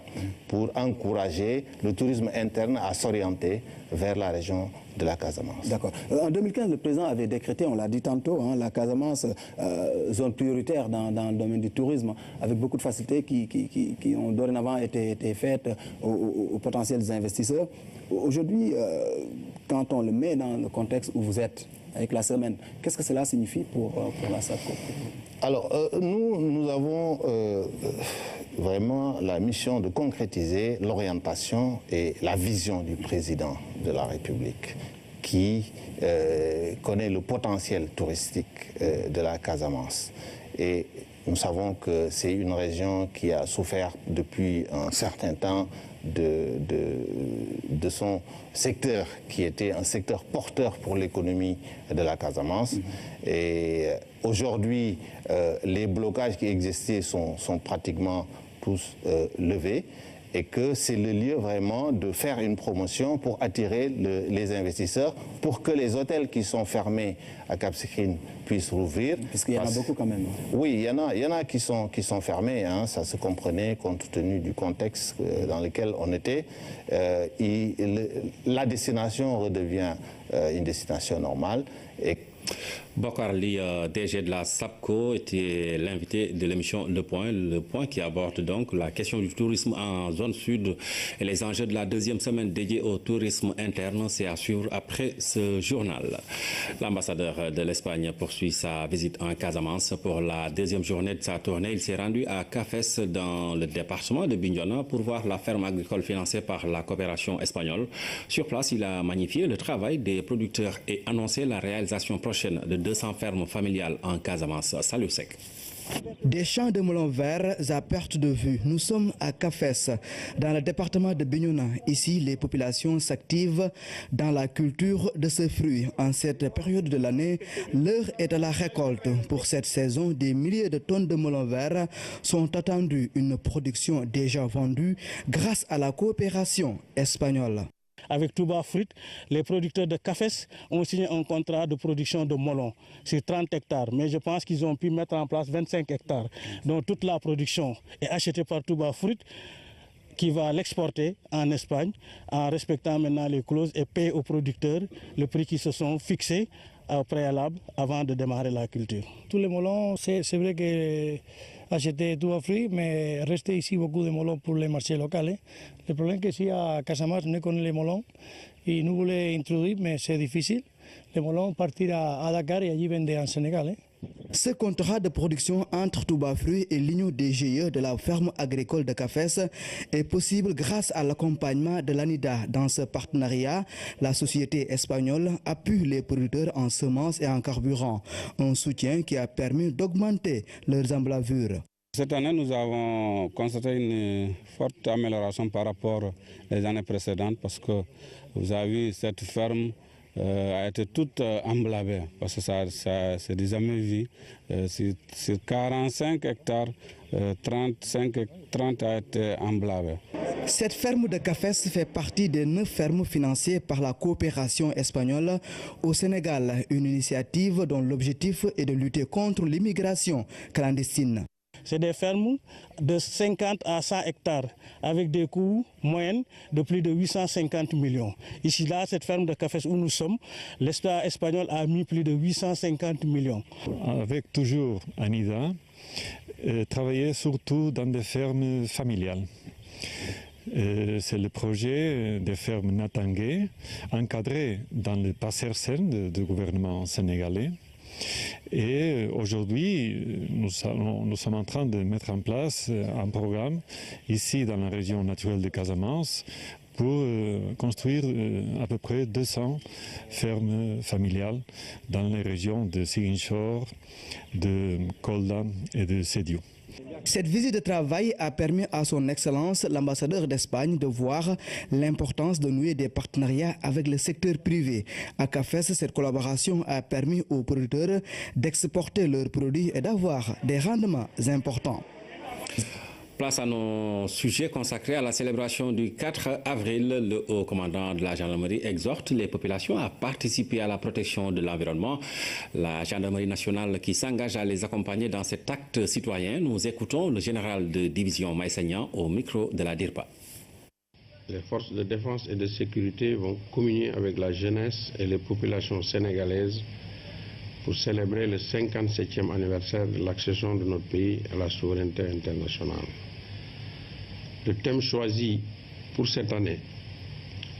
pour encourager le tourisme interne à s'orienter vers la région de la Casamance. D'accord. En 2015, le président avait décrété, on l'a dit tantôt, la Casamance zone prioritaire dans le domaine du tourisme, avec beaucoup de facilités qui ont dorénavant été faites aux potentiels investisseurs. Aujourd'hui, quand on le met dans le contexte où vous êtes, avec la semaine, qu'est-ce que cela signifie pour la SAPCO? Alors, nous avons vraiment la mission de concrétiser l'orientation et la vision du président de la République qui connaît le potentiel touristique de la Casamance. Et nous savons que c'est une région qui a souffert depuis un certain temps de son secteur, qui était un secteur porteur pour l'économie de la Casamance. Et aujourd'hui, les blocages qui existaient sont pratiquement tous levés, et que c'est le lieu vraiment de faire une promotion pour attirer les investisseurs, pour que les hôtels qui sont fermés à Cap Skirring puissent rouvrir. Parce qu'il y en a beaucoup quand même. Oui, il y en a qui sont fermés, ça se comprenait compte tenu du contexte dans lequel on était. La destination redevient une destination normale. Et Bokar Ly, DG de la SAPCO, était l'invité de l'émission Le Point qui aborde donc la question du tourisme en zone sud et les enjeux de la deuxième semaine dédiée au tourisme interne. C'est à suivre après ce journal. L'ambassadeur de l'Espagne poursuit sa visite en Casamance pour la deuxième journée de sa tournée. Il s'est rendu à Cafés dans le département de Bignona pour voir la ferme agricole financée par la coopération espagnole. Sur place, il a magnifié le travail des producteurs et annoncé la réalisation prochaine de 200 fermes familiales en Casamance. Salut Sec. Des champs de melons verts à perte de vue. Nous sommes à Cafés, dans le département de Bignona. Ici, les populations s'activent dans la culture de ce fruit. En cette période de l'année, l'heure est à la récolte. Pour cette saison, des milliers de tonnes de melons verts sont attendues. Une production déjà vendue grâce à la coopération espagnole. Avec Touba Fruit, les producteurs de Cafés ont signé un contrat de production de melons sur 30 hectares. Mais je pense qu'ils ont pu mettre en place 25 hectares. Donc toute la production est achetée par Touba Fruit qui va l'exporter en Espagne en respectant maintenant les clauses et payer aux producteurs le prix qui se sont fixés au préalable avant de démarrer la culture. Tous les melons, c'est vrai que acheter Touba Fruit, mais reste ici beaucoup de melons pour les marchés locaux. Le problème c'est qu'ici à Casamance, on connaît les melons et nous voulons introduire, mais c'est difficile. Les melons partir à Dakar et allí vendre en Sénégal. Ce contrat de production entre Touba Fruit et l'Union des GIE de la ferme agricole de Cafés est possible grâce à l'accompagnement de l'ANIDA. Dans ce partenariat, la société espagnole appuie les producteurs en semences et en carburant, un soutien qui a permis d'augmenter leurs emblavures. Cette année, nous avons constaté une forte amélioration par rapport aux années précédentes parce que vous avez vu cette ferme a été toute emblavée parce que ça c'est jamais vu. Sur 45 hectares, 30 a été emblavé. Cette ferme de Cafés fait partie des 9 fermes financées par la coopération espagnole au Sénégal, une initiative dont l'objectif est de lutter contre l'immigration clandestine. C'est des fermes de 50 à 100 hectares avec des coûts moyens de plus de 850 millions. Ici, là, cette ferme de Cafés où nous sommes, l'État espagnol a mis plus de 850 millions. Avec toujours ANIDA, travailler surtout dans des fermes familiales. C'est le projet des fermes Natangué, encadré dans le PACERCEN du gouvernement sénégalais. Et aujourd'hui, nous sommes en train de mettre en place un programme ici dans la région naturelle de Casamance pour construire à peu près 200 fermes familiales dans les régions de Ziguinchor, de Kolda et de Sédhiou. Cette visite de travail a permis à son Excellence, l'ambassadeur d'Espagne, de voir l'importance de nouer des partenariats avec le secteur privé. À Cafés, cette collaboration a permis aux producteurs d'exporter leurs produits et d'avoir des rendements importants. Place à nos sujets consacrés à la célébration du 4 avril. Le haut commandant de la gendarmerie exhorte les populations à participer à la protection de l'environnement. La gendarmerie nationale qui s'engage à les accompagner dans cet acte citoyen. Nous écoutons le général de division Maïsagnan au micro de la DIRPA. Les forces de défense et de sécurité vont communier avec la jeunesse et les populations sénégalaises pour célébrer le 57e anniversaire de l'accession de notre pays à la souveraineté internationale. Le thème choisi pour cette année,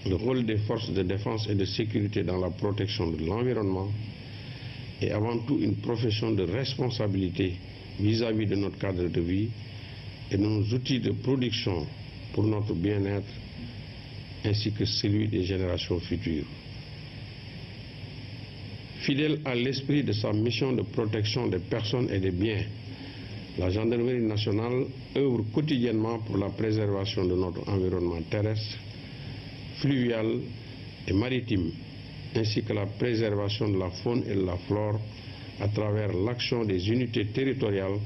le rôle des forces de défense et de sécurité dans la protection de l'environnement, est avant tout une profession de responsabilité vis-à-vis de notre cadre de vie et de nos outils de production pour notre bien-être ainsi que celui des générations futures. Fidèle à l'esprit de sa mission de protection des personnes et des biens, la Gendarmerie nationale œuvre quotidiennement pour la préservation de notre environnement terrestre, fluvial et maritime, ainsi que la préservation de la faune et de la flore à travers l'action des unités territoriales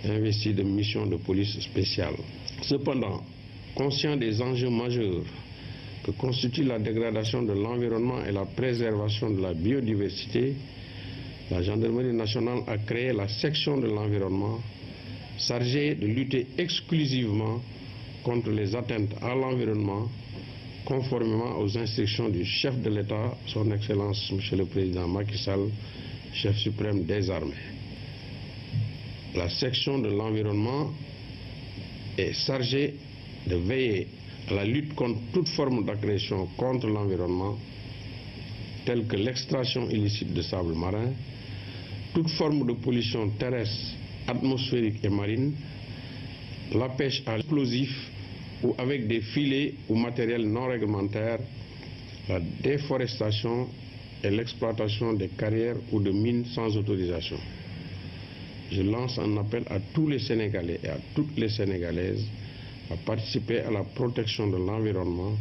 investies de missions de police spéciale. Cependant, conscient des enjeux majeurs que constitue la dégradation de l'environnement et la préservation de la biodiversité, la Gendarmerie nationale a créé la section de l'environnement chargée de lutter exclusivement contre les atteintes à l'environnement, conformément aux instructions du chef de l'État, son Excellence M. le Président Macky Sall, chef suprême des armées. La section de l'environnement est chargée de veiller à la lutte contre toute forme d'agression contre l'environnement, telle que l'extraction illicite de sable marin, toute forme de pollution terrestre, atmosphérique et marine, la pêche à explosifs ou avec des filets ou matériel non réglementaire, la déforestation et l'exploitation des carrières ou de mines sans autorisation. Je lance un appel à tous les Sénégalais et à toutes les Sénégalaises à participer à la protection de l'environnement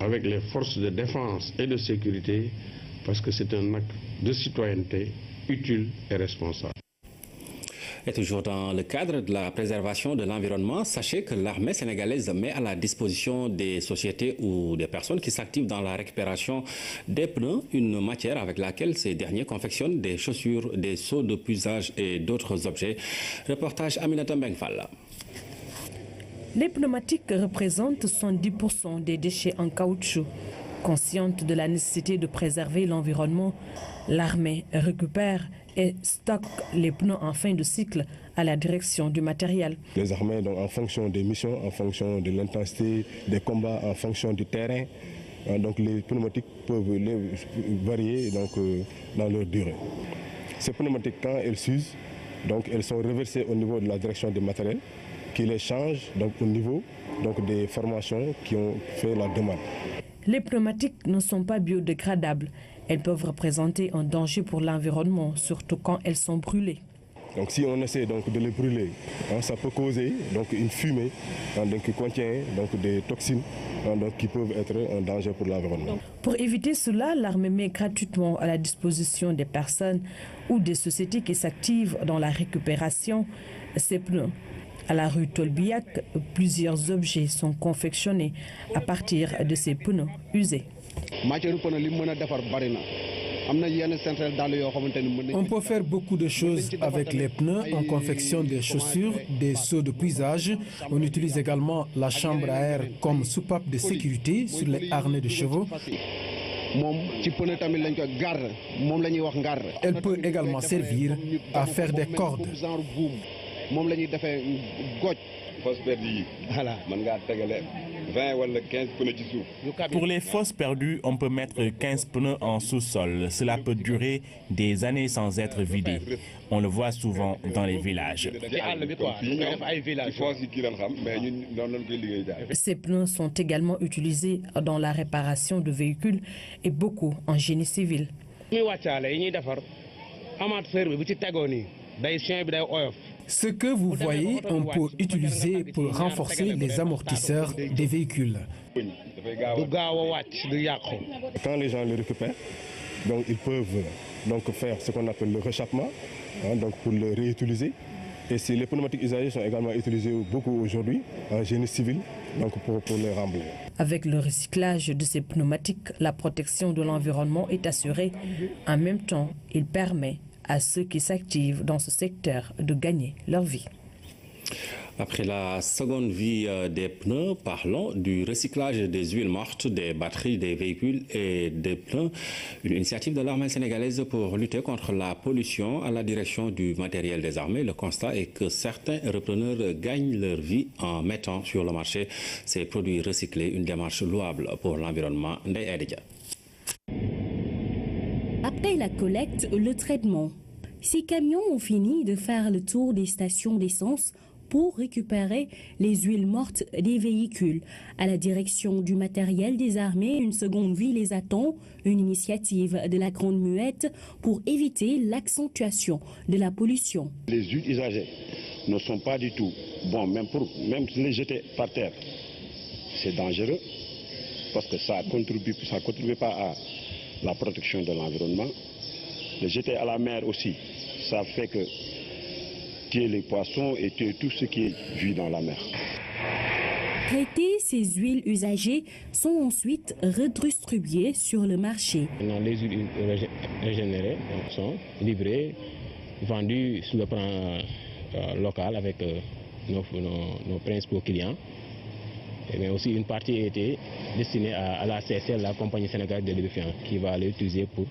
avec les forces de défense et de sécurité parce que c'est un acte de citoyenneté utile et responsable. Et toujours dans le cadre de la préservation de l'environnement, sachez que l'armée sénégalaise met à la disposition des sociétés ou des personnes qui s'activent dans la récupération des pneus une matière avec laquelle ces derniers confectionnent des chaussures, des seaux de puisage et d'autres objets. Reportage Aminata Mbengfal. Les pneumatiques représentent 70% des déchets en caoutchouc. Consciente de la nécessité de préserver l'environnement, l'armée récupère et stocke les pneus en fin de cycle à la direction du matériel. Les armées, donc, en fonction des missions, en fonction de l'intensité des combats, en fonction du terrain, donc les pneumatiques peuvent varier donc, dans leur durée. Ces pneumatiques, quand elles s'usent, donc, elles sont reversées au niveau de la direction du matériel, qui les change donc, au niveau donc, des formations qui ont fait la demande. Les pneumatiques ne sont pas biodégradables. Elles peuvent représenter un danger pour l'environnement, surtout quand elles sont brûlées. Donc si on essaie donc, de les brûler, ça peut causer donc, une fumée donc, qui contient donc, des toxines donc, qui peuvent être un danger pour l'environnement. Pour éviter cela, l'armée met gratuitement à la disposition des personnes ou des sociétés qui s'activent dans la récupération ces pneus. À la rue Tolbiac, plusieurs objets sont confectionnés à partir de ces pneus usés. On peut faire beaucoup de choses avec les pneus. On confectionne des chaussures, des seaux de puisage. On utilise également la chambre à air comme soupape de sécurité sur les harnais de chevaux. Elle peut également servir à faire des cordes. Pour les fosses perdues, on peut mettre 15 pneus en sous-sol. Cela peut durer des années sans être vidé. On le voit souvent dans les villages. Ces pneus sont également utilisés dans la réparation de véhicules et beaucoup en génie civil. Ce que vous voyez, on peut utiliser pour renforcer les amortisseurs des véhicules. Quand les gens les récupèrent, donc ils peuvent donc faire ce qu'on appelle le rechappement, donc pour le réutiliser. Et les pneumatiques usagés sont également utilisés beaucoup aujourd'hui en génie civil, donc pour les remblayer. Avec le recyclage de ces pneumatiques, la protection de l'environnement est assurée. En même temps, il permet à ceux qui s'activent dans ce secteur de gagner leur vie. Après la seconde vie des pneus, parlons du recyclage des huiles mortes, des batteries, des véhicules et des pneus. Une initiative de l'armée sénégalaise pour lutter contre la pollution à la direction du matériel des armées. Le constat est que certains repreneurs gagnent leur vie en mettant sur le marché ces produits recyclés, une démarche louable pour l'environnement. Ndeye Edja. Après la collecte, le traitement. Ces camions ont fini de faire le tour des stations d'essence pour récupérer les huiles mortes des véhicules. À la direction du matériel des armées, une seconde vie les attend, une initiative de la Grande Muette pour éviter l'accentuation de la pollution. Les huiles usagées ne sont pas du tout bons, même les jeter par terre, c'est dangereux parce que ça contribue pas à la protection de l'environnement. Les jeter à la mer aussi, ça fait que tuer les poissons et tuer tout ce qui vit dans la mer. Traiter ces huiles usagées sont ensuite redistribuées sur le marché. Les huiles régénérées sont livrées, vendues sur le plan local avec nos principaux clients. Mais aussi une partie a été destinée à la CSL, la compagnie sénégalaise de lubrifiants, qui va l'utiliser pour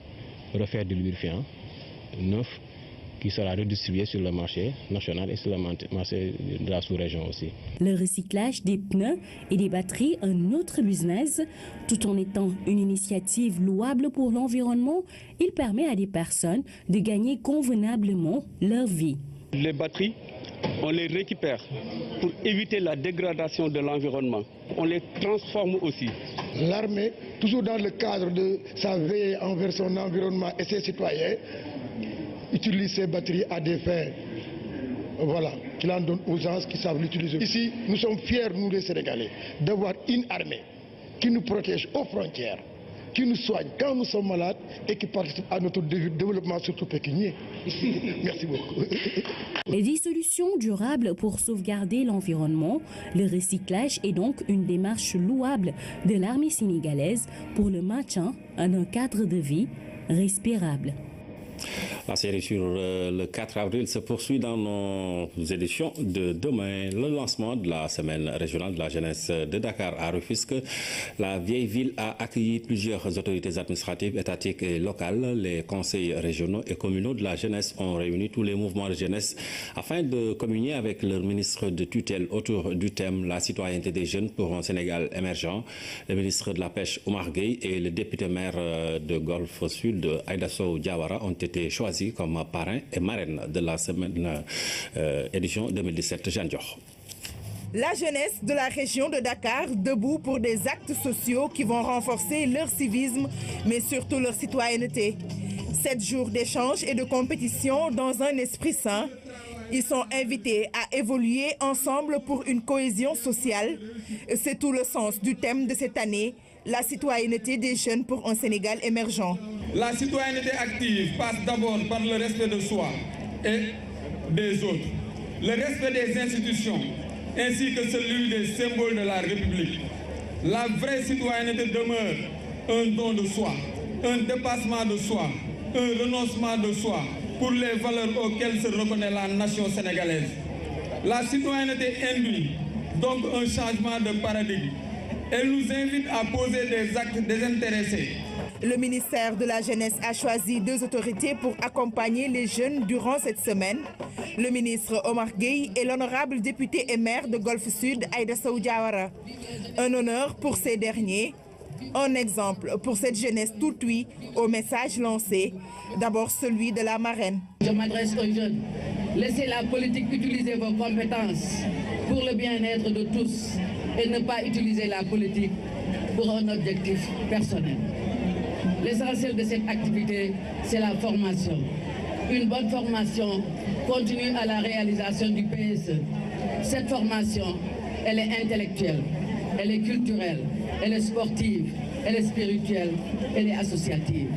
refaire du lubrifiant neuf qui sera redistribué sur le marché national et sur le marché de la sous-région aussi. Le recyclage des pneus et des batteries, un autre business, tout en étant une initiative louable pour l'environnement, il permet à des personnes de gagner convenablement leur vie. Les batteries, on les récupère pour éviter la dégradation de l'environnement. On les transforme aussi. L'armée, toujours dans le cadre de sa veille envers son environnement et ses citoyens, utilise ces batteries à des fins, qu'il en donne aux gens qui savent l'utiliser. Ici, nous sommes fiers, nous les Sénégalais, d'avoir une armée qui nous protège aux frontières, qui nous soigne quand nous sommes malades et qui participe à notre développement, surtout pécunier. Merci beaucoup. Des solutions durables pour sauvegarder l'environnement, le recyclage est donc une démarche louable de l'armée sénégalaise pour le maintien d'un cadre de vie respirable. La série sur le 4 avril se poursuit dans nos éditions de demain. Le lancement de la semaine régionale de la jeunesse de Dakar à Rufisque. La vieille ville a accueilli plusieurs autorités administratives, étatiques et locales. Les conseils régionaux et communaux de la jeunesse ont réuni tous les mouvements de jeunesse afin de communier avec leur ministre de tutelle autour du thème la citoyenneté des jeunes pour un Sénégal émergent. Le ministre de la Pêche, Oumar Gueye, et le député maire de Golfe Sud, Aïda Sow Diawara, ont été choisis comme parrain et marraine de la semaine édition 2017. Jeanne Dior. La jeunesse de la région de Dakar debout pour des actes sociaux qui vont renforcer leur civisme, mais surtout leur citoyenneté. 7 jours d'échange et de compétition dans un esprit sain. Ils sont invités à évoluer ensemble pour une cohésion sociale. C'est tout le sens du thème de cette année, la citoyenneté des jeunes pour un Sénégal émergent. La citoyenneté active passe d'abord par le respect de soi et des autres, le respect des institutions ainsi que celui des symboles de la République. La vraie citoyenneté demeure un don de soi, un dépassement de soi, un renoncement de soi pour les valeurs auxquelles se reconnaît la nation sénégalaise. La citoyenneté induit donc un changement de paradigme. Elle nous invite à poser des actes désintéressés. Le ministère de la Jeunesse a choisi 2 autorités pour accompagner les jeunes durant cette semaine. Le ministre Oumar Gueye et l'honorable député et maire de Golfe Sud, Aïda Sow Diawara. Un honneur pour ces derniers, un exemple pour cette jeunesse tout ouïe au message lancé. D'abord celui de la marraine. Je m'adresse aux jeunes. Laissez la politique utiliser vos compétences pour le bien-être de tous et ne pas utiliser la politique pour un objectif personnel. L'essentiel de cette activité, c'est la formation. Une bonne formation continue à la réalisation du PSE. Cette formation, elle est intellectuelle, elle est culturelle, elle est sportive, elle est spirituelle, elle est associative.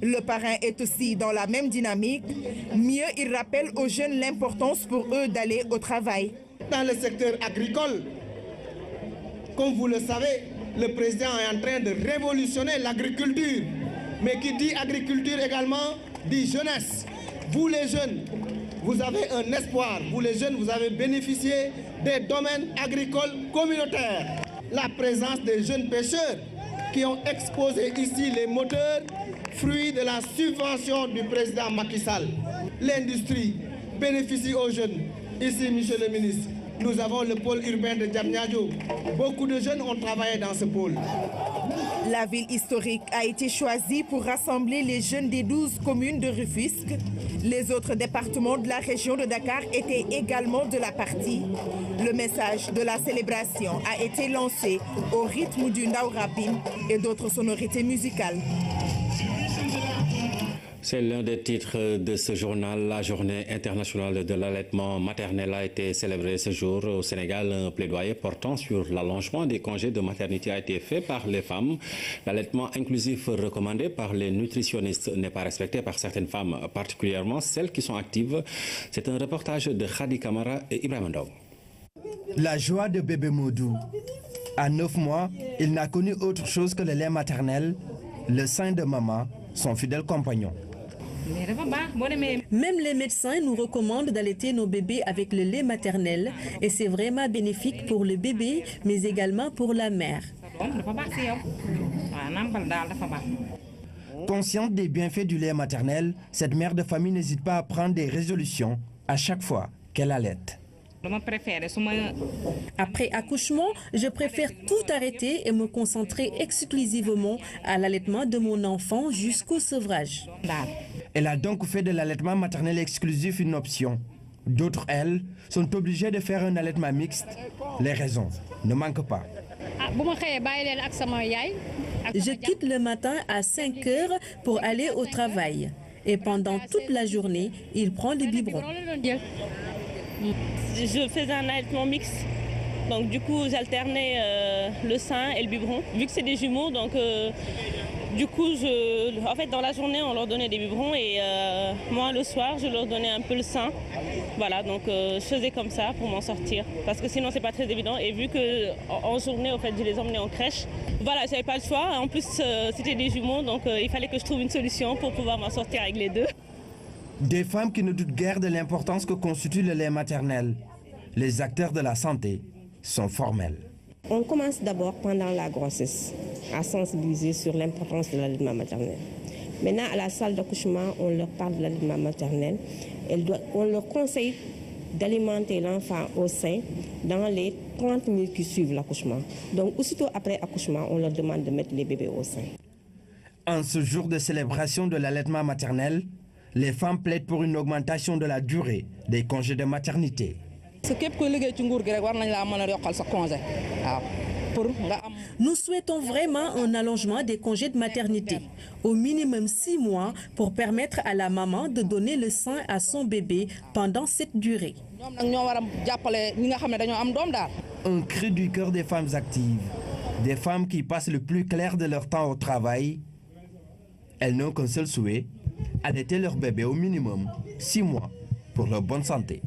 Le parrain est aussi dans la même dynamique. Mieux, il rappelle aux jeunes l'importance pour eux d'aller au travail. Dans le secteur agricole, comme vous le savez, le président est en train de révolutionner l'agriculture. Mais qui dit agriculture également dit jeunesse. Vous les jeunes, vous avez un espoir. Vous les jeunes, vous avez bénéficié des domaines agricoles communautaires. La présence des jeunes pêcheurs qui ont exposé ici les moteurs, fruits de la subvention du président Macky Sall. L'industrie bénéficie aux jeunes. Ici, monsieur le ministre, nous avons le pôle urbain de Diamniadio. Beaucoup de jeunes ont travaillé dans ce pôle. La ville historique a été choisie pour rassembler les jeunes des 12 communes de Rufisque. Les autres départements de la région de Dakar étaient également de la partie. Le message de la célébration a été lancé au rythme du Ndaurapin et d'autres sonorités musicales. C'est l'un des titres de ce journal. La journée internationale de l'allaitement maternel a été célébrée ce jour au Sénégal. Un plaidoyer portant sur l'allongement des congés de maternité a été fait par les femmes. L'allaitement inclusif recommandé par les nutritionnistes n'est pas respecté par certaines femmes, particulièrement celles qui sont actives. C'est un reportage de Khadi Kamara et Ibrahim Ndong. La joie de bébé Modou. À 9 mois, il n'a connu autre chose que le lait maternel, le sein de maman, son fidèle compagnon. Même les médecins nous recommandent d'allaiter nos bébés avec le lait maternel et c'est vraiment bénéfique pour le bébé mais également pour la mère. Consciente des bienfaits du lait maternel, cette mère de famille n'hésite pas à prendre des résolutions à chaque fois qu'elle allaite. Après accouchement, je préfère tout arrêter et me concentrer exclusivement à l'allaitement de mon enfant jusqu'au sevrage. Elle a donc fait de l'allaitement maternel exclusif une option. D'autres, elles, sont obligées de faire un allaitement mixte. Les raisons ne manquent pas. Je quitte le matin à 5 heures pour aller au travail. Et pendant toute la journée, il prend le biberon. Je faisais un allaitement mixte, donc du coup j'alternais le sein et le biberon. Vu que c'est des jumeaux, donc du coup en fait dans la journée on leur donnait des biberons et moi le soir je leur donnais un peu le sein. Voilà, donc je faisais comme ça pour m'en sortir parce que sinon c'est pas très évident et vu que en journée en fait je les emmenais en crèche. Voilà, j'avais pas le choix. En plus c'était des jumeaux, donc il fallait que je trouve une solution pour pouvoir m'en sortir avec les deux. Des femmes qui ne doutent guère de l'importance que constitue le lait maternel. Les acteurs de la santé sont formels. On commence d'abord pendant la grossesse à sensibiliser sur l'importance de l'allaitement maternel. Maintenant, à la salle d'accouchement, on leur parle de l'allaitement maternel. On leur conseille d'alimenter l'enfant au sein dans les 30 minutes qui suivent l'accouchement. Donc, aussitôt après accouchement, on leur demande de mettre les bébés au sein. En ce jour de célébration de l'allaitement maternel, les femmes plaident pour une augmentation de la durée des congés de maternité. Nous souhaitons vraiment un allongement des congés de maternité, au minimum 6 mois pour permettre à la maman de donner le sein à son bébé pendant cette durée. Un cri du cœur des femmes actives, des femmes qui passent le plus clair de leur temps au travail. Elles n'ont qu'un seul souhait, allaiter leur bébé au minimum 6 mois pour leur bonne santé.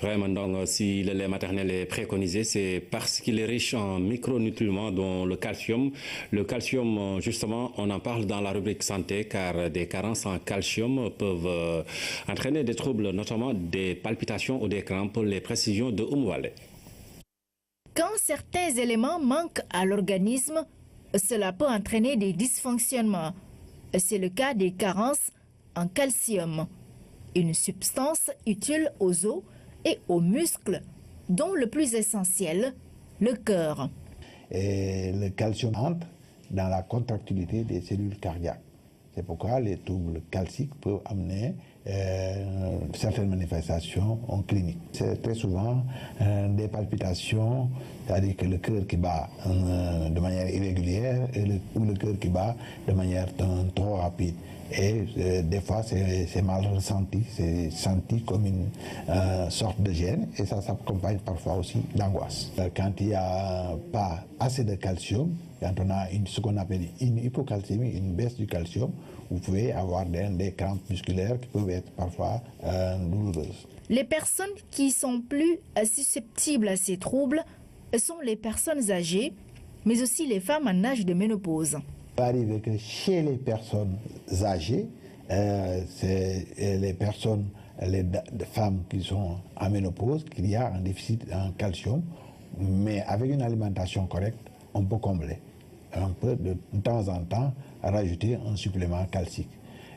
Vraiment, donc, si le lait maternel est préconisé, c'est parce qu'il est riche en micronutriments, dont le calcium. Le calcium, justement, on en parle dans la rubrique santé, car des carences en calcium peuvent entraîner des troubles, notamment des palpitations ou des crampes. Les précisions de Oumouale. Quand certains éléments manquent à l'organisme, cela peut entraîner des dysfonctionnements. C'est le cas des carences en calcium, une substance utile aux os et aux muscles, dont le plus essentiel, le cœur. Et le calcium entre dans la contractilité des cellules cardiaques. C'est pourquoi les troubles calciques peuvent amener certaines manifestations en clinique. C'est très souvent des palpitations, c'est-à-dire que le cœur qui bat de manière irrégulière ou le cœur qui bat de manière trop rapide. Et des fois, c'est mal ressenti, c'est senti comme une sorte de gêne et ça s'accompagne parfois aussi d'angoisse. Quand il n'y a pas assez de calcium, quand on a ce qu'on appelle une hypocalcémie, une baisse du calcium, vous pouvez avoir des crampes musculaires qui peuvent être parfois douloureuses. Les personnes qui sont plus susceptibles à ces troubles sont les personnes âgées, mais aussi les femmes en âge de ménopause. Il va arriver que chez les personnes âgées, c'est les personnes les femmes qui sont en ménopause qu'il y a un déficit en calcium, mais avec une alimentation correcte, on peut combler. On peut de temps en temps rajouter un supplément calcique.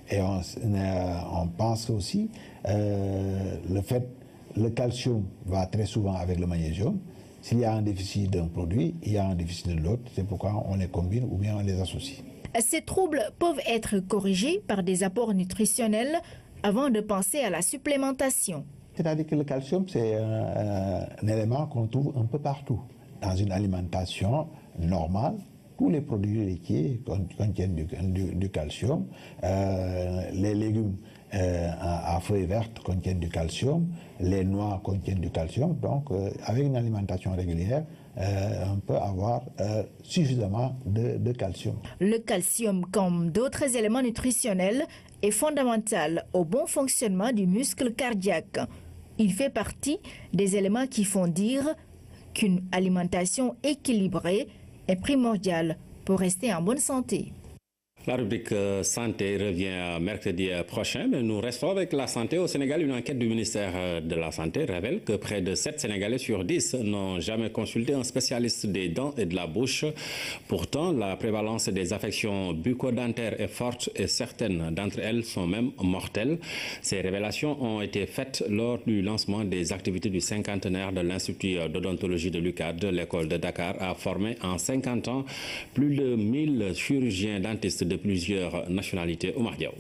Et on pense aussi le calcium va très souvent avec le magnésium. S'il y a un déficit d'un produit, il y a un déficit de l'autre. C'est pourquoi on les combine ou bien on les associe. Ces troubles peuvent être corrigés par des apports nutritionnels avant de penser à la supplémentation. C'est-à-dire que le calcium, c'est un élément qu'on trouve un peu partout. Dans une alimentation normale, tous les produits laitiers contiennent du calcium. Les légumes à feuilles vertes contiennent du calcium. Les noix contiennent du calcium. Donc, avec une alimentation régulière, on peut avoir suffisamment de calcium. Le calcium, comme d'autres éléments nutritionnels, est fondamental au bon fonctionnement du muscle cardiaque. Il fait partie des éléments qui font dire qu'une alimentation équilibrée est primordiale pour rester en bonne santé. La rubrique santé revient mercredi prochain, mais nous restons avec la santé. Au Sénégal, une enquête du ministère de la Santé révèle que près de 7 Sénégalais sur 10 n'ont jamais consulté un spécialiste des dents et de la bouche. Pourtant, la prévalence des affections bucco-dentaires est forte et certaines d'entre elles sont même mortelles. Ces révélations ont été faites lors du lancement des activités du cinquantenaire de l'Institut d'odontologie de l'UCAD. L'école de Dakar a formé en 50 ans plus de 1000 chirurgiens dentistes de plusieurs nationalités. Omar Diaw.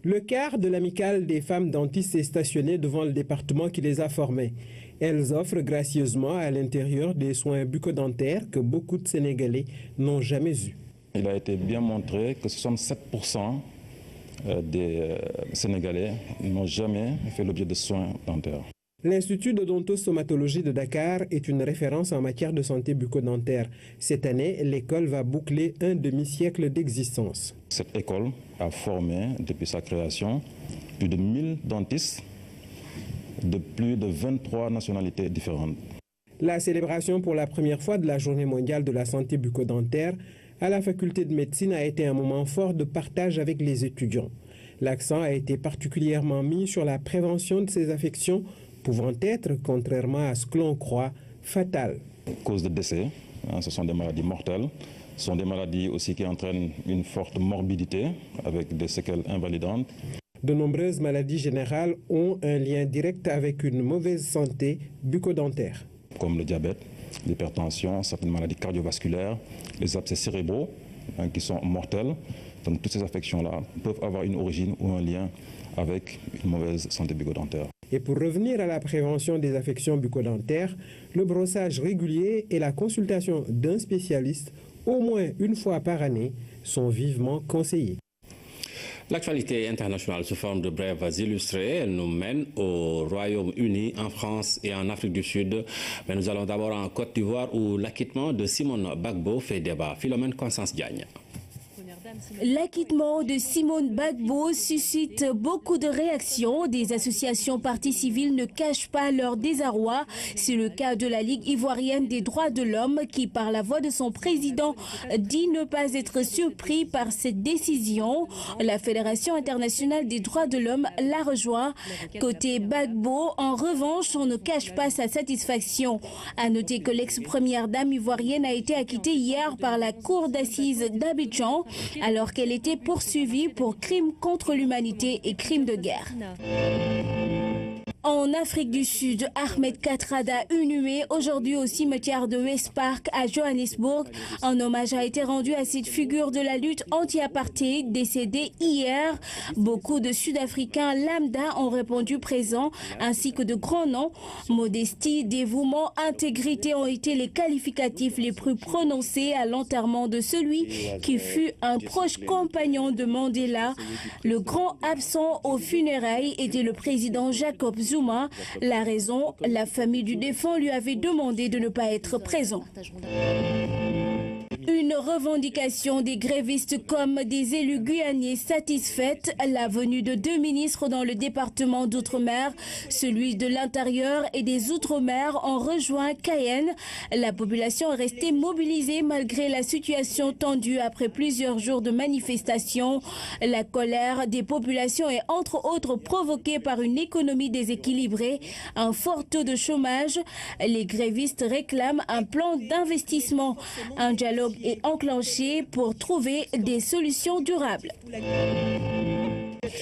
Le quart de l'amicale des femmes dentistes est stationné devant le département qui les a formées. Elles offrent gracieusement à l'intérieur des soins bucco-dentaires que beaucoup de Sénégalais n'ont jamais eus. Il a été bien montré que 67% des Sénégalais n'ont jamais fait l'objet de soins dentaires. L'Institut d'odontostomatologie de Dakar est une référence en matière de santé bucco-dentaire. Cette année, l'école va boucler un demi-siècle d'existence. Cette école a formé, depuis sa création, plus de 1000 dentistes de plus de 23 nationalités différentes. La célébration pour la première fois de la Journée mondiale de la santé bucco-dentaire à la faculté de médecine a été un moment fort de partage avec les étudiants. L'accent a été particulièrement mis sur la prévention de ces affections pouvant être, contrairement à ce que l'on croit, fatales. Cause de décès, ce sont des maladies mortelles. Ce sont des maladies aussi qui entraînent une forte morbidité avec des séquelles invalidantes. De nombreuses maladies générales ont un lien direct avec une mauvaise santé bucco-dentaire. Comme le diabète, l'hypertension, certaines maladies cardiovasculaires, les abcès cérébraux qui sont mortels. Donc toutes ces affections-là peuvent avoir une origine ou un lien avec une mauvaise santé bucco-dentaire. Et pour revenir à la prévention des affections bucco-dentaires, le brossage régulier et la consultation d'un spécialiste au moins une fois par année sont vivement conseillés. L'actualité internationale sous forme de brèves illustrées, elle nous mène au Royaume-Uni, en France et en Afrique du Sud. Mais nous allons d'abord en Côte d'Ivoire où l'acquittement de Simone Gbagbo fait débat. Philomène Constance Diagne. L'acquittement de Simone Gbagbo suscite beaucoup de réactions. Des associations parties civiles ne cachent pas leur désarroi. C'est le cas de la Ligue ivoirienne des droits de l'homme qui, par la voix de son président, dit ne pas être surpris par cette décision. La Fédération internationale des droits de l'homme l'a rejoint. Côté Gbagbo, en revanche, on ne cache pas sa satisfaction. À noter que l'ex-première dame ivoirienne a été acquittée hier par la cour d'assises d'Abidjan, alors qu'elle était poursuivie pour crimes contre l'humanité et crimes de guerre. En Afrique du Sud, Ahmed Kathrada inhumé aujourd'hui au cimetière de West Park à Johannesburg. Un hommage a été rendu à cette figure de la lutte anti-apartheid décédée hier. Beaucoup de Sud-Africains lambda ont répondu présents, ainsi que de grands noms. Modestie, dévouement, intégrité ont été les qualificatifs les plus prononcés à l'enterrement de celui qui fut un proche compagnon de Mandela. Le grand absent aux funérailles était le président Jacob Zuma. La raison, la famille du défunt lui avait demandé de ne pas être présent. Une revendication des grévistes comme des élus guyanais satisfaite. La venue de 2 ministres dans le département d'Outre-mer, celui de l'Intérieur et des Outre-mer, ont rejoint Cayenne. La population est restée mobilisée malgré la situation tendue après plusieurs jours de manifestations. La colère des populations est entre autres provoquée par une économie déséquilibrée, un fort taux de chômage. Les grévistes réclament un plan d'investissement. Un dialogue est enclenché pour trouver des solutions durables.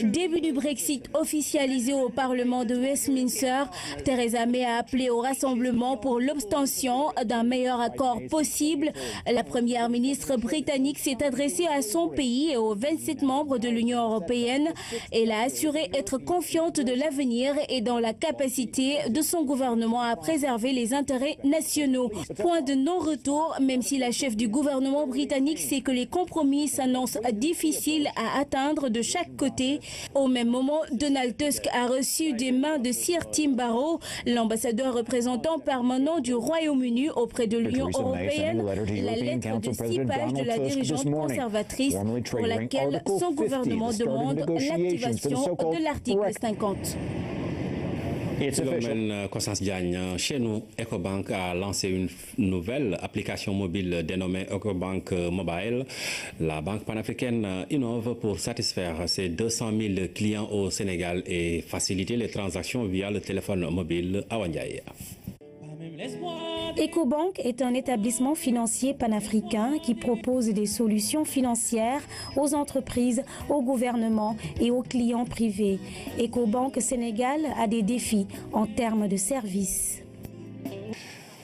Début du Brexit officialisé au Parlement de Westminster, Theresa May a appelé au rassemblement pour l'obtention d'un meilleur accord possible. La première ministre britannique s'est adressée à son pays et aux 27 membres de l'Union européenne. Elle a assuré être confiante de l'avenir et dans la capacité de son gouvernement à préserver les intérêts nationaux. Point de non-retour, même si la chef du gouvernement britannique sait que les compromis s'annoncent difficiles à atteindre de chaque côté. Au même moment, Donald Tusk a reçu des mains de Sir Tim Barrow, l'ambassadeur représentant permanent du Royaume-Uni auprès de l'Union européenne, la lettre de 6 pages de la dirigeante conservatrice pour laquelle son gouvernement demande l'activation de l'article 50. Philomène Constance Diagne, chez nous, EcoBank a lancé une nouvelle application mobile dénommée EcoBank Mobile. La banque panafricaine innove pour satisfaire ses 200 000 clients au Sénégal et faciliter les transactions via le téléphone mobile à Wandiaï. EcoBank est un établissement financier panafricain qui propose des solutions financières aux entreprises, aux gouvernements et aux clients privés. EcoBank Sénégal a des défis en termes de services.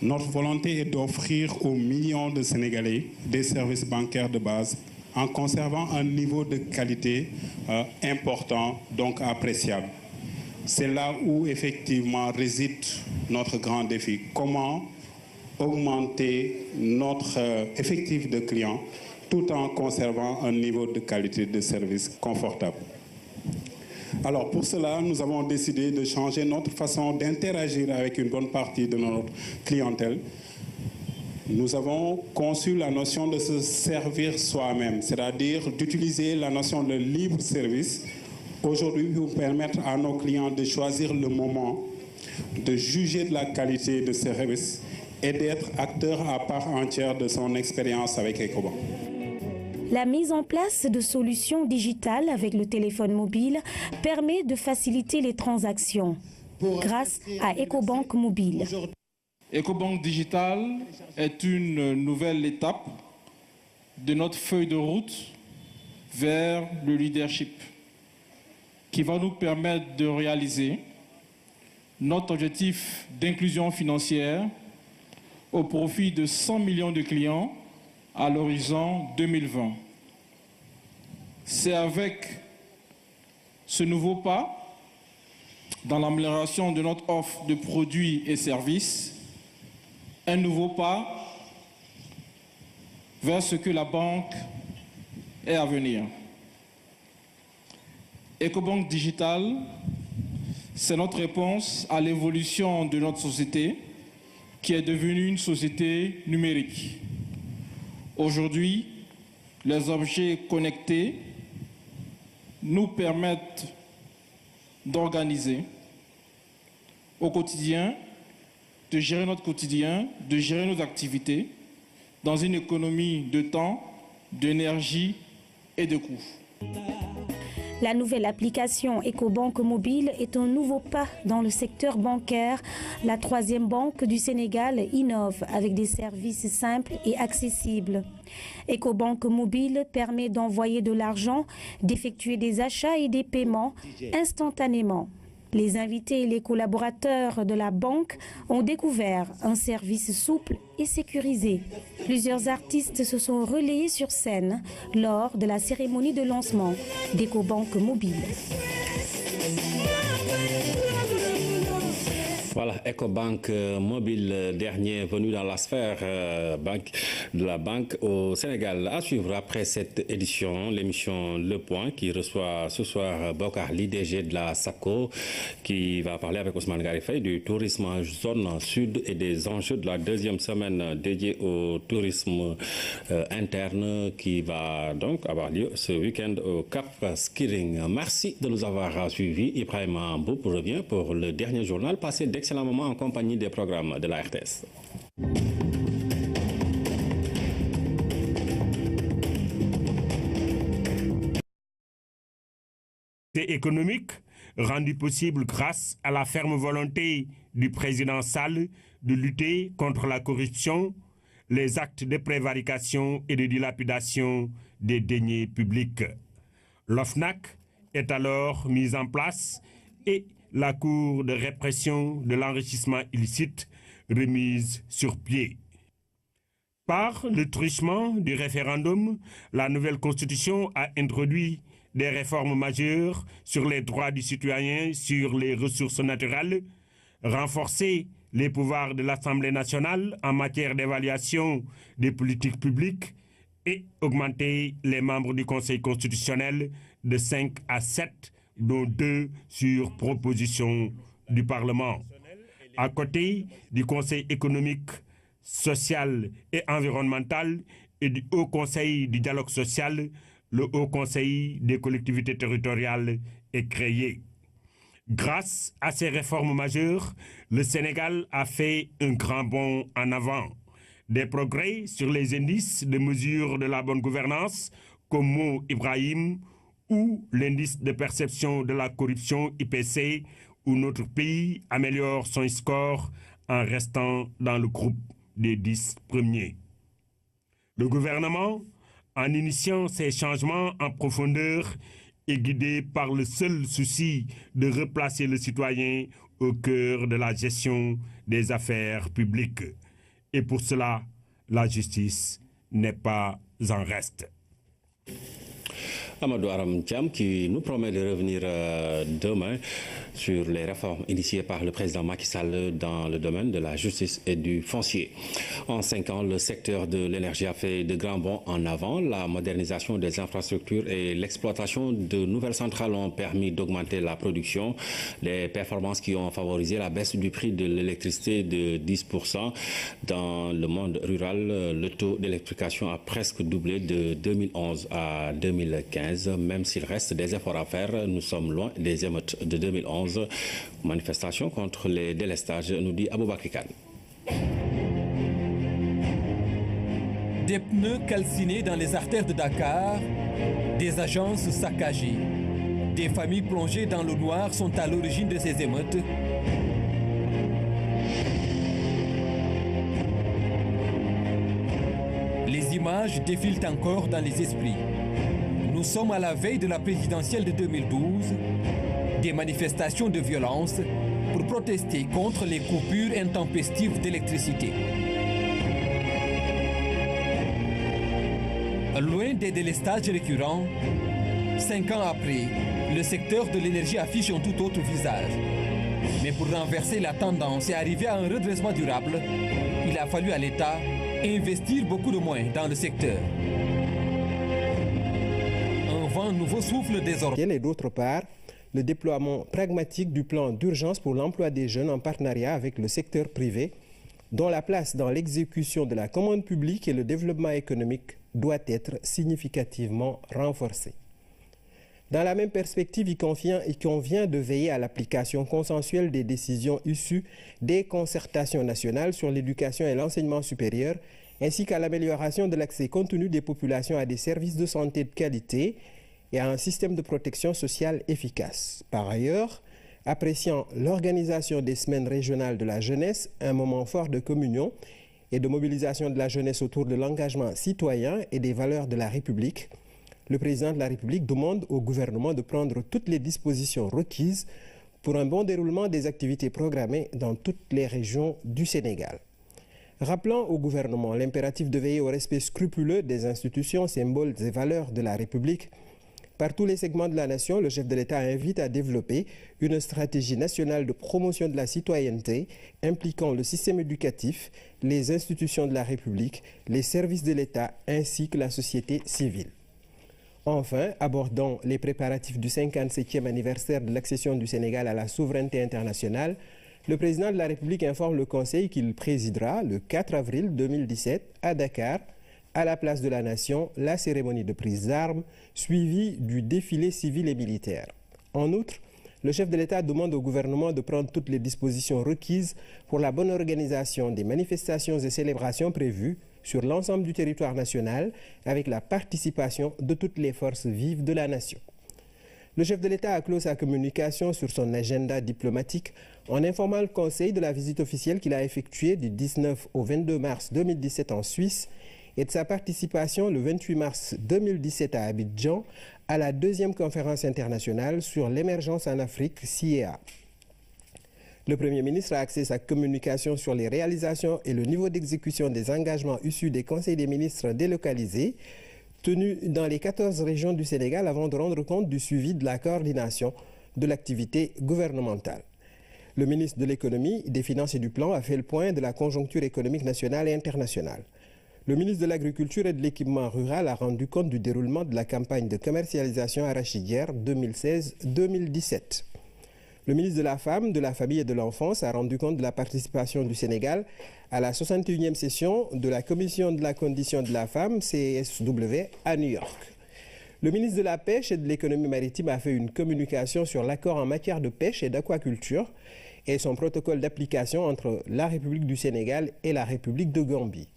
Notre volonté est d'offrir aux millions de Sénégalais des services bancaires de base en conservant un niveau de qualité important, donc appréciable. C'est là où effectivement réside notre grand défi. Comment augmenter notre effectif de clients tout en conservant un niveau de qualité de service confortable. Alors pour cela, nous avons décidé de changer notre façon d'interagir avec une bonne partie de notre clientèle. Nous avons conçu la notion de se servir soi-même, c'est-à-dire d'utiliser la notion de libre service aujourd'hui pour permettre à nos clients de choisir le moment, de juger de la qualité de service et d'être acteur à part entière de son expérience avec EcoBank. La mise en place de solutions digitales avec le téléphone mobile permet de faciliter les transactions grâce à EcoBank Mobile. EcoBank Digital est une nouvelle étape de notre feuille de route vers le leadership qui va nous permettre de réaliser notre objectif d'inclusion financière au profit de 100 millions de clients à l'horizon 2020. C'est avec ce nouveau pas dans l'amélioration de notre offre de produits et services, un nouveau pas vers ce que la banque est à venir. EcoBank Digital, c'est notre réponse à l'évolution de notre société qui est devenue une société numérique. Aujourd'hui, les objets connectés nous permettent d'organiser au quotidien, de gérer notre quotidien, de gérer nos activités dans une économie de temps, d'énergie et de coûts. La nouvelle application EcoBank Mobile est un nouveau pas dans le secteur bancaire. La troisième banque du Sénégal innove avec des services simples et accessibles. EcoBank Mobile permet d'envoyer de l'argent, d'effectuer des achats et des paiements instantanément. Les invités et les collaborateurs de la banque ont découvert un service souple et sécurisé. Plusieurs artistes se sont relayés sur scène lors de la cérémonie de lancement d'EcoBank Mobile. Voilà, Ecobank Mobile, dernier venu dans la sphère de la banque au Sénégal. À suivre après cette édition, l'émission Le Point qui reçoit ce soir Bokar Ly, DG de la SACO, qui va parler avec Ousmane Garifay du tourisme en zone sud et des enjeux de la deuxième semaine dédiée au tourisme interne qui va donc avoir lieu ce week-end au Cap Skirring. Merci de nous avoir suivis. Ibrahima Mboup revient pour le dernier journal. Passez d'excellents moments en compagnie des programmes de la RTS. Économique rendu possible grâce à la ferme volonté du président Sall de lutter contre la corruption, les actes de prévarication et de dilapidation des deniers publics. L'OFNAC est alors mise en place et la Cour de répression de l'enrichissement illicite remise sur pied. Par le truchement du référendum, la nouvelle Constitution a introduit des réformes majeures sur les droits du citoyen, sur les ressources naturelles, renforcé les pouvoirs de l'Assemblée nationale en matière d'évaluation des politiques publiques et augmenté les membres du Conseil constitutionnel de 5 à 7, dont 2 sur proposition du Parlement. À côté du Conseil économique, social et environnemental et du Haut Conseil du dialogue social, le Haut Conseil des collectivités territoriales est créé. Grâce à ces réformes majeures, le Sénégal a fait un grand bond en avant. Des progrès sur les indices de mesure de la bonne gouvernance, comme Mo Ibrahim, ou l'indice de perception de la corruption IPC, où notre pays améliore son score en restant dans le groupe des 10 premiers. Le gouvernement, en initiant ces changements en profondeur, est guidé par le seul souci de replacer le citoyen au cœur de la gestion des affaires publiques. Et pour cela, la justice n'est pas en reste. Amadou Aram Thiam qui nous promet de revenir demain sur les réformes initiées par le président Macky Sall dans le domaine de la justice et du foncier. En 5 ans, le secteur de l'énergie a fait de grands bonds en avant. La modernisation des infrastructures et l'exploitation de nouvelles centrales ont permis d'augmenter la production. Les performances qui ont favorisé la baisse du prix de l'électricité de 10%. Dans le monde rural, le taux d'électrification a presque doublé de 2011 à 2015. Même s'il reste des efforts à faire, nous sommes loin des émeutes de 2011. Manifestation contre les délestages, nous dit Aboubakar Kane. Des pneus calcinés dans les artères de Dakar, des agences saccagées, des familles plongées dans le noir sont à l'origine de ces émeutes. Les images défilent encore dans les esprits. Nous sommes à la veille de la présidentielle de 2012, des manifestations de violence pour protester contre les coupures intempestives d'électricité. Loin des délestages récurrents, 5 ans après, le secteur de l'énergie affiche un tout autre visage. Mais pour renverser la tendance et arriver à un redressement durable, il a fallu à l'État investir beaucoup de moyens dans le secteur. Un vent nouveau souffle désormais. Et d'autre part, le déploiement pragmatique du plan d'urgence pour l'emploi des jeunes en partenariat avec le secteur privé, dont la place dans l'exécution de la commande publique et le développement économique doit être significativement renforcée. Dans la même perspective, il convient de veiller à l'application consensuelle des décisions issues des concertations nationales sur l'éducation et l'enseignement supérieur, ainsi qu'à l'amélioration de l'accès contenu des populations à des services de santé de qualité et à un système de protection sociale efficace. Par ailleurs, appréciant l'organisation des semaines régionales de la jeunesse, un moment fort de communion et de mobilisation de la jeunesse autour de l'engagement citoyen et des valeurs de la République, le président de la République demande au gouvernement de prendre toutes les dispositions requises pour un bon déroulement des activités programmées dans toutes les régions du Sénégal. Rappelant au gouvernement l'impératif de veiller au respect scrupuleux des institutions, symboles et valeurs de la République, Par tous les segments de la nation, le chef de l'État invite à développer une stratégie nationale de promotion de la citoyenneté impliquant le système éducatif, les institutions de la République, les services de l'État ainsi que la société civile. Enfin, abordant les préparatifs du 57e anniversaire de l'accession du Sénégal à la souveraineté internationale, le président de la République informe le Conseil qu'il présidera le 4 avril 2017 à Dakar, à la place de la Nation, la cérémonie de prise d'armes suivie du défilé civil et militaire. En outre, le chef de l'État demande au gouvernement de prendre toutes les dispositions requises pour la bonne organisation des manifestations et célébrations prévues sur l'ensemble du territoire national avec la participation de toutes les forces vives de la nation. Le chef de l'État a clos sa communication sur son agenda diplomatique en informant le Conseil de la visite officielle qu'il a effectuée du 19 au 22 mars 2017 en Suisse et de sa participation le 28 mars 2017 à Abidjan à la 2e conférence internationale sur l'émergence en Afrique, CIEA. Le Premier ministre a axé sa communication sur les réalisations et le niveau d'exécution des engagements issus des conseils des ministres délocalisés tenus dans les 14 régions du Sénégal avant de rendre compte du suivi de la coordination de l'activité gouvernementale. Le ministre de l'Économie, des Finances et du Plan a fait le point de la conjoncture économique nationale et internationale. Le ministre de l'Agriculture et de l'Équipement rural a rendu compte du déroulement de la campagne de commercialisation arachidière 2016-2017. Le ministre de la Femme, de la Famille et de l'Enfance a rendu compte de la participation du Sénégal à la 61e session de la Commission de la Condition de la Femme, CSW, à New York. Le ministre de la Pêche et de l'Économie maritime a fait une communication sur l'accord en matière de pêche et d'aquaculture et son protocole d'application entre la République du Sénégal et la République de Gambie.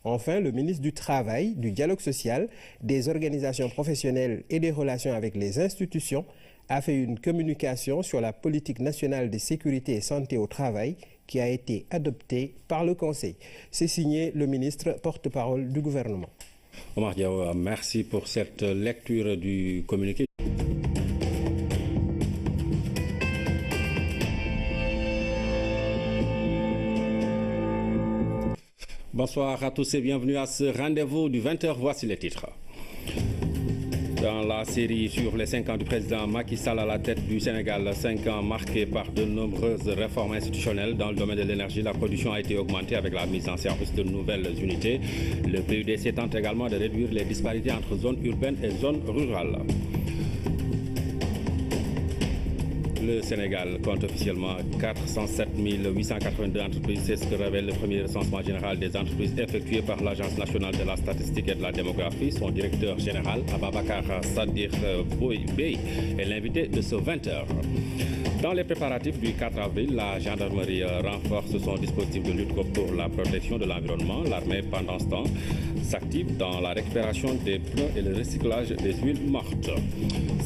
Enfin, le ministre du Travail, du Dialogue social, des organisations professionnelles et des relations avec les institutions a fait une communication sur la politique nationale de sécurité et santé au travail qui a été adoptée par le Conseil. C'est signé le ministre porte-parole du gouvernement. Omar Diaw, merci pour cette lecture du communiqué. Bonsoir à tous et bienvenue à ce rendez-vous du 20h. Voici les titres. Dans la série sur les 5 ans du président Macky Sall à la tête du Sénégal, 5 ans marqués par de nombreuses réformes institutionnelles dans le domaine de l'énergie, la production a été augmentée avec la mise en service de nouvelles unités. Le PUDC tente également de réduire les disparités entre zones urbaines et zones rurales. Le Sénégal compte officiellement 407 882 entreprises. C'est ce que révèle le premier recensement général des entreprises effectué par l'Agence nationale de la statistique et de la démographie. Son directeur général, Ababakar Sadir Bey, est l'invité de ce 20h. Dans les préparatifs du 4 avril, la gendarmerie renforce son dispositif de lutte pour la protection de l'environnement. L'armée, pendant ce temps, s'active dans la récupération des pneus et le recyclage des huiles mortes.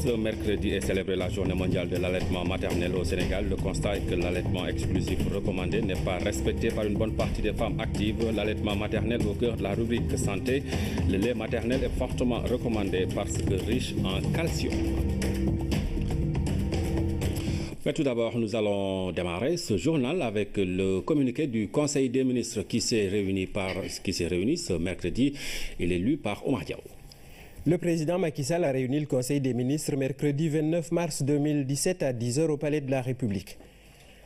Ce mercredi est célébrée la journée mondiale de l'allaitement maternel au Sénégal. Le constat est que l'allaitement exclusif recommandé n'est pas respecté par une bonne partie des femmes actives. L'allaitement maternel au cœur de la rubrique santé. Le lait maternel est fortement recommandé parce que riche en calcium. Mais tout d'abord, nous allons démarrer ce journal avec le communiqué du Conseil des ministres qui s'est réuni ce mercredi. Il est lu par Omar Diaw. Le président Macky Sall a réuni le Conseil des ministres mercredi 29 mars 2017 à 10h au Palais de la République.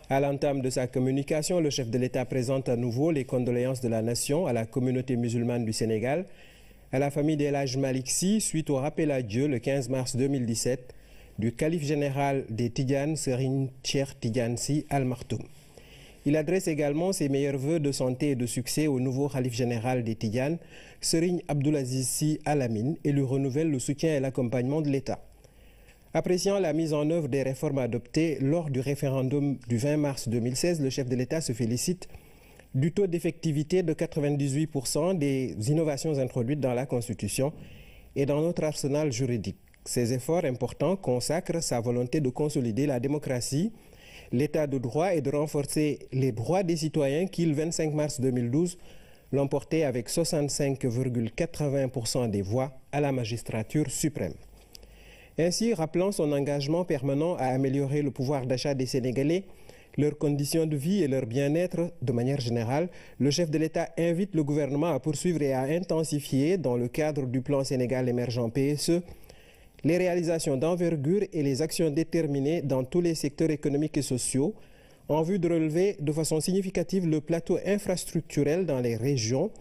À l'entame de sa communication, le chef de l'État présente à nouveau les condoléances de la nation à la communauté musulmane du Sénégal, à la famille d'El Hadj Malick Sy suite au rappel à Dieu le 15 mars 2017 du calife général des Tidjanes, Serigne Cheikh Tidiane Sy Al Maktoum. Il adresse également ses meilleurs vœux de santé et de succès au nouveau calife général des Tidjanes, Serigne Abdoulaziz Sy Al Amine, et lui renouvelle le soutien et l'accompagnement de l'État. Appréciant la mise en œuvre des réformes adoptées lors du référendum du 20 mars 2016, le chef de l'État se félicite du taux d'effectivité de 98% des innovations introduites dans la Constitution et dans notre arsenal juridique. Ces efforts importants consacrent sa volonté de consolider la démocratie, l'état de droit et de renforcer les droits des citoyens qui, le 25 mars 2012, l'ont porté avec 65,80% des voix à la magistrature suprême. Ainsi, rappelant son engagement permanent à améliorer le pouvoir d'achat des Sénégalais, leurs conditions de vie et leur bien-être de manière générale, le chef de l'État invite le gouvernement à poursuivre et à intensifier, dans le cadre du plan Sénégal émergent PSE, les réalisations d'envergure et les actions déterminées dans tous les secteurs économiques et sociaux en vue de relever de façon significative le plateau infrastructurel dans les régions,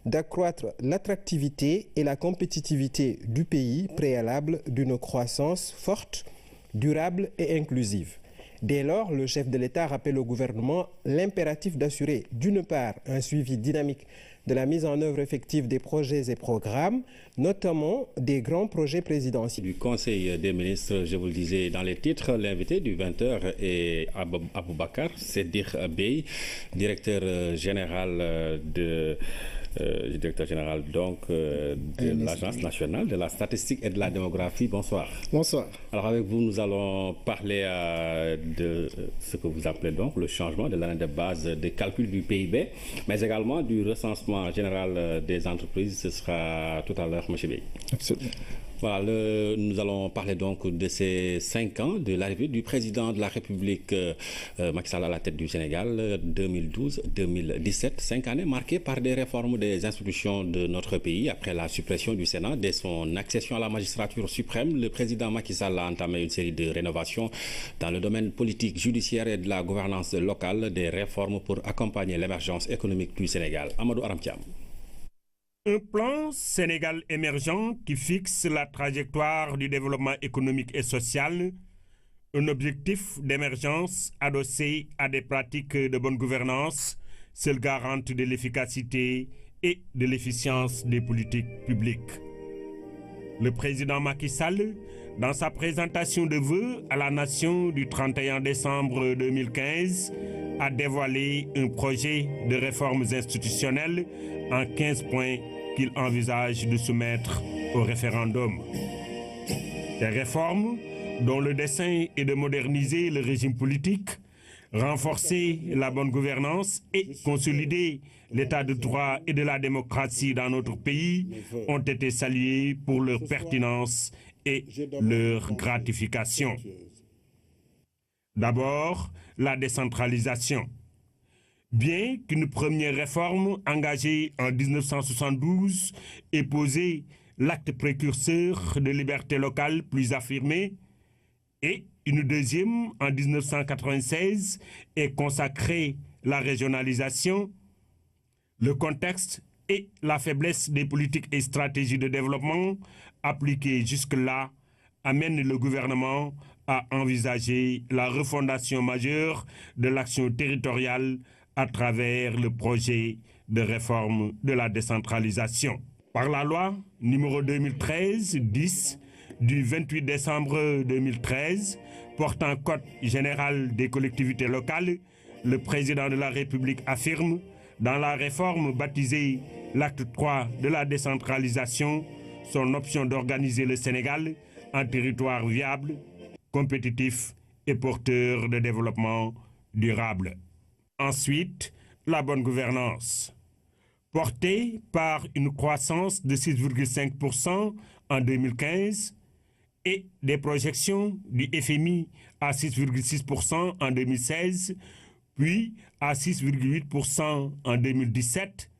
d'accroître l'attractivité et la compétitivité du pays préalable d'une croissance forte, durable et inclusive. Dès lors, le chef de l'État rappelle au gouvernement l'impératif d'assurer d'une part un suivi dynamique de la mise en œuvre effective des projets et programmes, notamment des grands projets présidentiels. Du Conseil des ministres, je vous le disais dans les titres, l'invité du 20h est Aboubakar Seddiq Bey, directeur général de l'Agence nationale de la statistique et de la démographie. Bonsoir. Bonsoir. Alors avec vous, nous allons parler de ce que vous appelez donc le changement de l'année de base des calculs du PIB, mais également du recensement général des entreprises. Ce sera tout à l'heure, M. Bey. Absolument. Voilà, nous allons parler donc de ces 5 ans de l'arrivée du président de la République Macky Sall à la tête du Sénégal, 2012-2017. 5 années marquées par des réformes des institutions de notre pays. Après la suppression du Sénat, dès son accession à la magistrature suprême, le président Macky Sall a entamé une série de rénovations dans le domaine politique, judiciaire et de la gouvernance locale, des réformes pour accompagner l'émergence économique du Sénégal. Amadou Aramtiam. Un plan Sénégal émergent qui fixe la trajectoire du développement économique et social, un objectif d'émergence adossé à des pratiques de bonne gouvernance, seule garante de l'efficacité et de l'efficience des politiques publiques. Le président Macky Sall, dans sa présentation de vœux à la nation du 31 décembre 2015, a dévoilé un projet de réformes institutionnelles en 15 points qu'il envisage de soumettre au référendum. Ces réformes, dont le dessein est de moderniser le régime politique, renforcer la bonne gouvernance et consolider l'état de droit et de la démocratie dans notre pays, ont été saluées pour leur pertinence et leur gratification. D'abord, la décentralisation. Bien qu'une première réforme engagée en 1972 ait posé l'acte précurseur de liberté locale plus affirmée, et une deuxième en 1996 ait consacré la régionalisation, le contexte et la faiblesse des politiques et stratégies de développement appliquées jusque-là amènent le gouvernement à envisager la refondation majeure de l'action territoriale à travers le projet de réforme de la décentralisation. Par la loi numéro 2013-10 du 28 décembre 2013 portant Code général des collectivités locales, le président de la République affirme, dans la réforme baptisée l'acte 3 de la décentralisation, son option d'organiser le Sénégal en territoire viable, compétitif et porteur de développement durable. Ensuite, la bonne gouvernance. Portée par une croissance de 6,5% en 2015 et des projections du FMI à 6,6% en 2016, puis à 6,8% en 2017,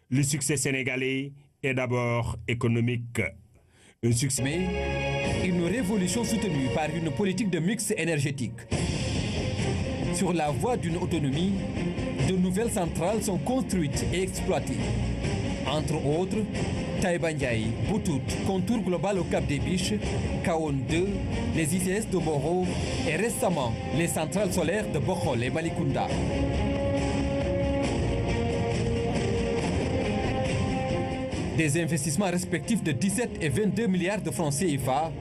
le succès sénégalais est d'abord économique. Un succès. Mais une révolution soutenue par une politique de mix énergétique. Sur la voie d'une autonomie, de nouvelles centrales sont construites et exploitées. Entre autres, Taïba Ndiaye, Boutout, Contour Global au Cap des Biches, Kaon 2, les ICS de Boro et récemment les centrales solaires de Bokhol et Malikounda. Des investissements respectifs de 17 et 22 milliards de francs CFA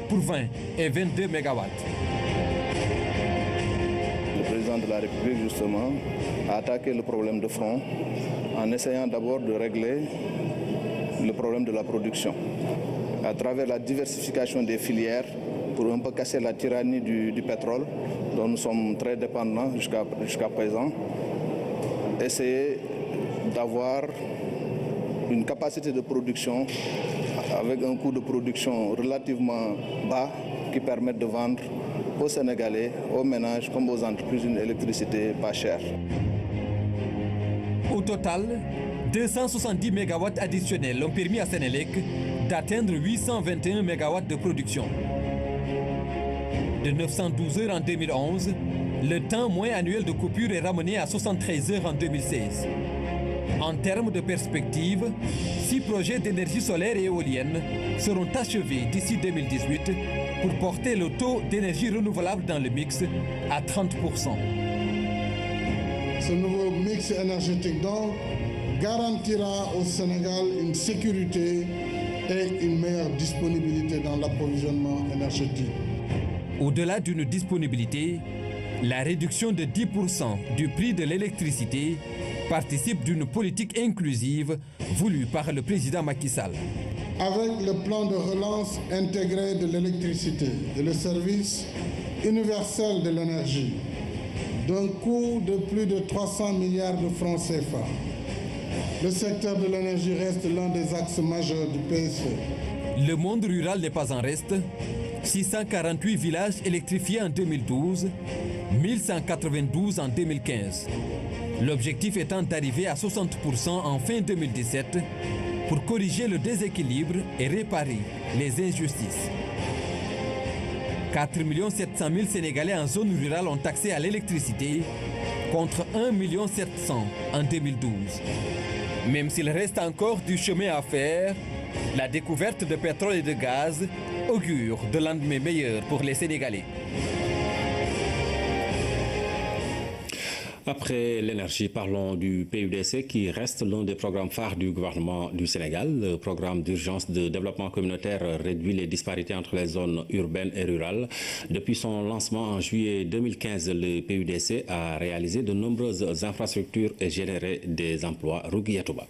pour 20 et 22 mégawatts. Le président de la République, justement, a attaqué le problème de front en essayant d'abord de régler le problème de la production à travers la diversification des filières pour un peu casser la tyrannie du pétrole dont nous sommes très dépendants jusqu'à présent. Essayer d'avoir une capacité de production avec un coût de production relativement bas qui permette de vendre aux Sénégalais, aux ménages comme aux entreprises une électricité pas chère. Au total, 270 MW additionnels ont permis à Sénélec d'atteindre 821 MW de production. De 912 heures en 2011, le temps moyen annuel de coupure est ramené à 73 heures en 2016. En termes de perspective, 6 projets d'énergie solaire et éolienne seront achevés d'ici 2018 pour porter le taux d'énergie renouvelable dans le mix à 30%. Ce nouveau mix énergétique donc garantira au Sénégal une sécurité et une meilleure disponibilité dans l'approvisionnement énergétique. Au-delà d'une disponibilité, la réduction de 10% du prix de l'électricité participe d'une politique inclusive voulue par le président Macky Sall. Avec le plan de relance intégré de l'électricité et le service universel de l'énergie, d'un coût de plus de 300 milliards de francs CFA, le secteur de l'énergie reste l'un des axes majeurs du PSE. Le monde rural n'est pas en reste. 648 villages électrifiés en 2012, 1192 en 2015. L'objectif étant d'arriver à 60% en fin 2017 pour corriger le déséquilibre et réparer les injustices. 4 700 000 Sénégalais en zone rurale ont accès à l'électricité contre 1 700 000 en 2012. Même s'il reste encore du chemin à faire, la découverte de pétrole et de gaz augure de lendemain meilleur pour les Sénégalais. Après l'énergie, parlons du PUDC qui reste l'un des programmes phares du gouvernement du Sénégal. Le programme d'urgence de développement communautaire réduit les disparités entre les zones urbaines et rurales. Depuis son lancement en juillet 2015, le PUDC a réalisé de nombreuses infrastructures et généré des emplois. Rougui Yatouba.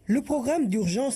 Le programme d'urgence